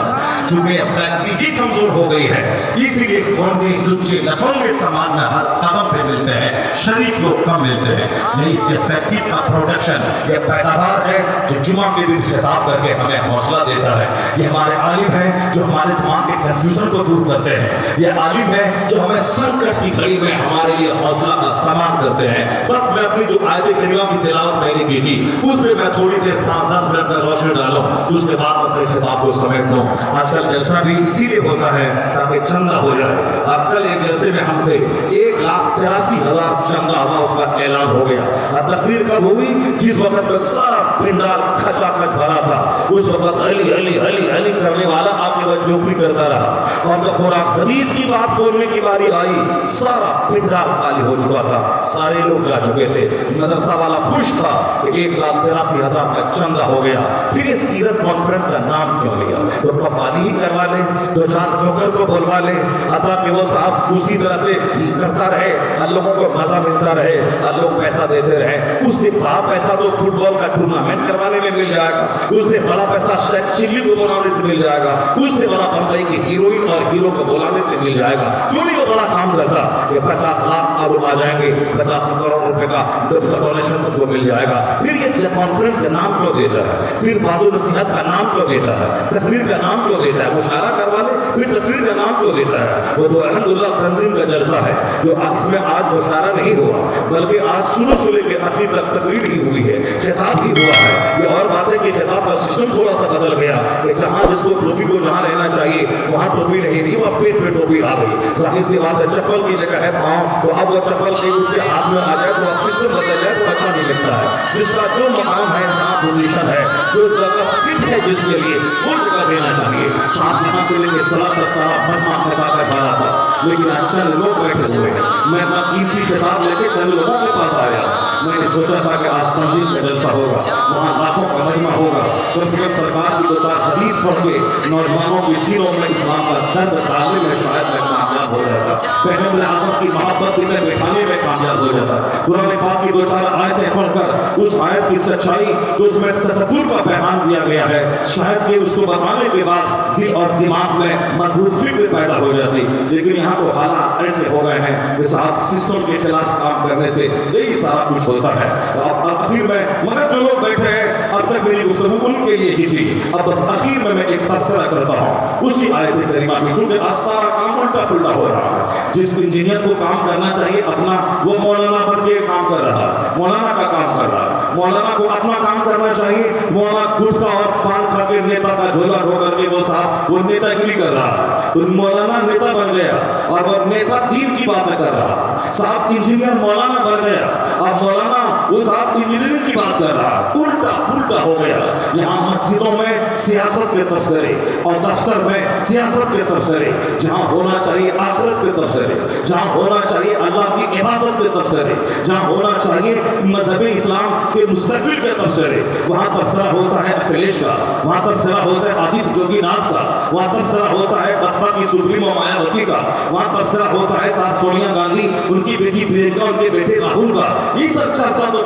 Speaker 1: चूंकि फैक्ट्री ही कमजोर हो गई है, इसलिए घोंडे, लुच्चे, लफंगे समाज में हर कदम पे मिलते हैं, शरीफ लोग कम मिलते हैं। नहीं, ये फैक्ट्री का प्रोडक्शन, ये पैदावार है जो जुमा के दिन खिताब करके हमें हौसला देता है। ये हमारे आलिम हैं जो हमारे दिमाग के कंफ्यूजन को दूर करते हैं। ये आलिम हैं जो हमें संकट की घड़ी में हमारे लिए हौसला का सामान करते हैं। बस मैं अपनी जो आयत करीमा की तिलावत मैंने की थी, उसमें मैं थोड़ी देर 5-10 मिनट में रोशनी डालूं, उसके बाद अपने खिताब को समेट लूं। आजकल जलसा भी इसीलिए होता है ताकि चंदा हो जाए। अब कल एक जलसे में हम थे, 1,83,000 चंदा हुआ, उसका ऐलान हो गया। और तकरीर कब हुई? जिस वक्त में सारा पिंडाल खचाखच भरा था, उस वक्त अली अली अली अली करने वाला आपके बाद चौकड़ी करता रहा। और जब पूरा हदीस की बात बोलने की बारी आई, सारा पिंडाल खाली हो चुका था, सारे लोग जा चुके थे। मदरसा वाला खुश था कि 1,83,000 का चंदा हो गया। फिर इस सीरत कॉन्फ्रेंस का नाम क्यों लिया? तो कव्वाली ही करवा ले, 2-4 जोकर को बोलवा ले, अता कि वो साहब उसी तरह से करता रहे, लोगों को मजा मिलता रहे, लोग पैसा देते रहे। उससे बड़ा पैसा तो फुटबॉल का टूर्नामेंट करवाने में मिल जाएगा, उससे बड़ा पैसा शेख चिल्ली को बनाने से मिल जाएगा, उससे बड़ा बम्बई की हीरोइन और हीरो को बुलाने से मिल जाएगा, क्यों नहीं वो बड़ा काम करता कि 50 लाख और आ जाएंगे, 50 करोड़ रुपए का डोनेशन तुमको मिल जाएगा। फिर ये कॉन्फ्रेंस का नाम क्यों देता है, फिर बाजू नसीहत का नाम क्यों देता है, तकरीर का नाम क्यों देता है, मुशारा करवा ले फिर तकरीर का नाम क्यों देता है। वो तो अल्हम्दुलिल्लाह तंजीम का जलसा है जो इसमें आज मुशारा नहीं हुआ, बल्कि आज शुरू से लेकर आखिर तक तकरीर ही हुई है, खिताब ही हुआ है। ये और बात है कि खिताब का सिस्टम थोड़ा सा बदल गया कि जहाँ जिसको टोपी को जहाँ रहना चाहिए वहाँ टोपी नहीं रही, वह पेट पे टोपी आ गई। जाहिर सी बात है चप्पल की जगह है पाँव, तो अब वो चप्पल के उसके हाथ में आ जाए तो अब सिस्टम बदल जाए तो अच्छा नहीं लगता है। जिसका जो मकाम है, जहाँ पोजीशन है, जो जगह फिट है जिसके लिए, वो जगह देना चाहिए। साथ यहाँ से लेंगे सलाह का सारा फरमा खता कर भरा था, लेकिन आज चंद लोग बैठे हुए हैं। मैं अपना कीमती किताब लेके चंद लोगों के पास आया, मैंने सोचा था कि आज तंजीम का जलसा होगा, वहाँ लाखों का मजमा होगा, तो उसमें सरकार की 2-4 हदीस पढ़ के नौजवानों की सीनों में इस्लाम का दर्द डालने में शायद मैं कामयाब हो जाता, पैगंबर आज़म की मोहब्बत दिल में बैठाने में कामयाब हो जाता। कुरान पाक की 2-4 आयतें पढ़कर उस आयत की सच्चाई जो उसमें तदब्बुर का पैगाम दिया गया है, शायद कि उसको बताने के बाद दिल और दिमाग में मजबूत फिक्र पैदा हो जाती। लेकिन यहाँ तो हालात ऐसे हो गए हैं कि साहब सिस्टम के खिलाफ काम करने से यही सारा कुछ होता है। अब आखिर में मगर जो लोग बैठे हैं, अब तक मेरी गुफ्तगू उनके लिए ही थी, अब बस आखिर में मैं एक तबसरा करता हूँ उसी आयत करीमा की, क्योंकि आज सारा काम उल्टा पुल्टा हो रहा है। जिस इंजीनियर को काम करना चाहिए अपना, वो मौलाना बन के काम कर रहा है, मौलाना का काम कर रहा है। मौलाना को अपना काम करना चाहिए, मौलाना गुटखा और पान खा के नेता का झोला ढो करके वो साहब वो नेतागिरी कर रहा है, तो मौलाना नेता बन गया और वो नेता दीन की बातें कर रहा है। साहब इंजीनियर मौलाना बन गया, अब मौलाना वो साहब इंजीनियरिंग की बात कर रहा है, उल्टा पुल्टा हो गया। यहाँ मस्जिदों में सियासत के तबसरे और दफ्तर में सियासत के तबसरे, जहाँ होना चाहिए आखिरत के तबसरे, जहाँ होना चाहिए अल्लाह की इबादत के तबसरे, जहाँ होना चाहिए मजहब इस्लाम के मुस्तकबिल के तबसरे, वहाँ तबसरा होता है अखिलेश का, वहाँ तबसरा होता है आदित्य जोगीनाथ का, वहाँ तबसरा होता है बसपा की सुप्रीमो मायावती का, वहाँ तबसरा होता है साहब सोनिया गांधी, उनकी बेटी प्रियंका, उनके बेटे राहुल का। ये सब चर्चा तो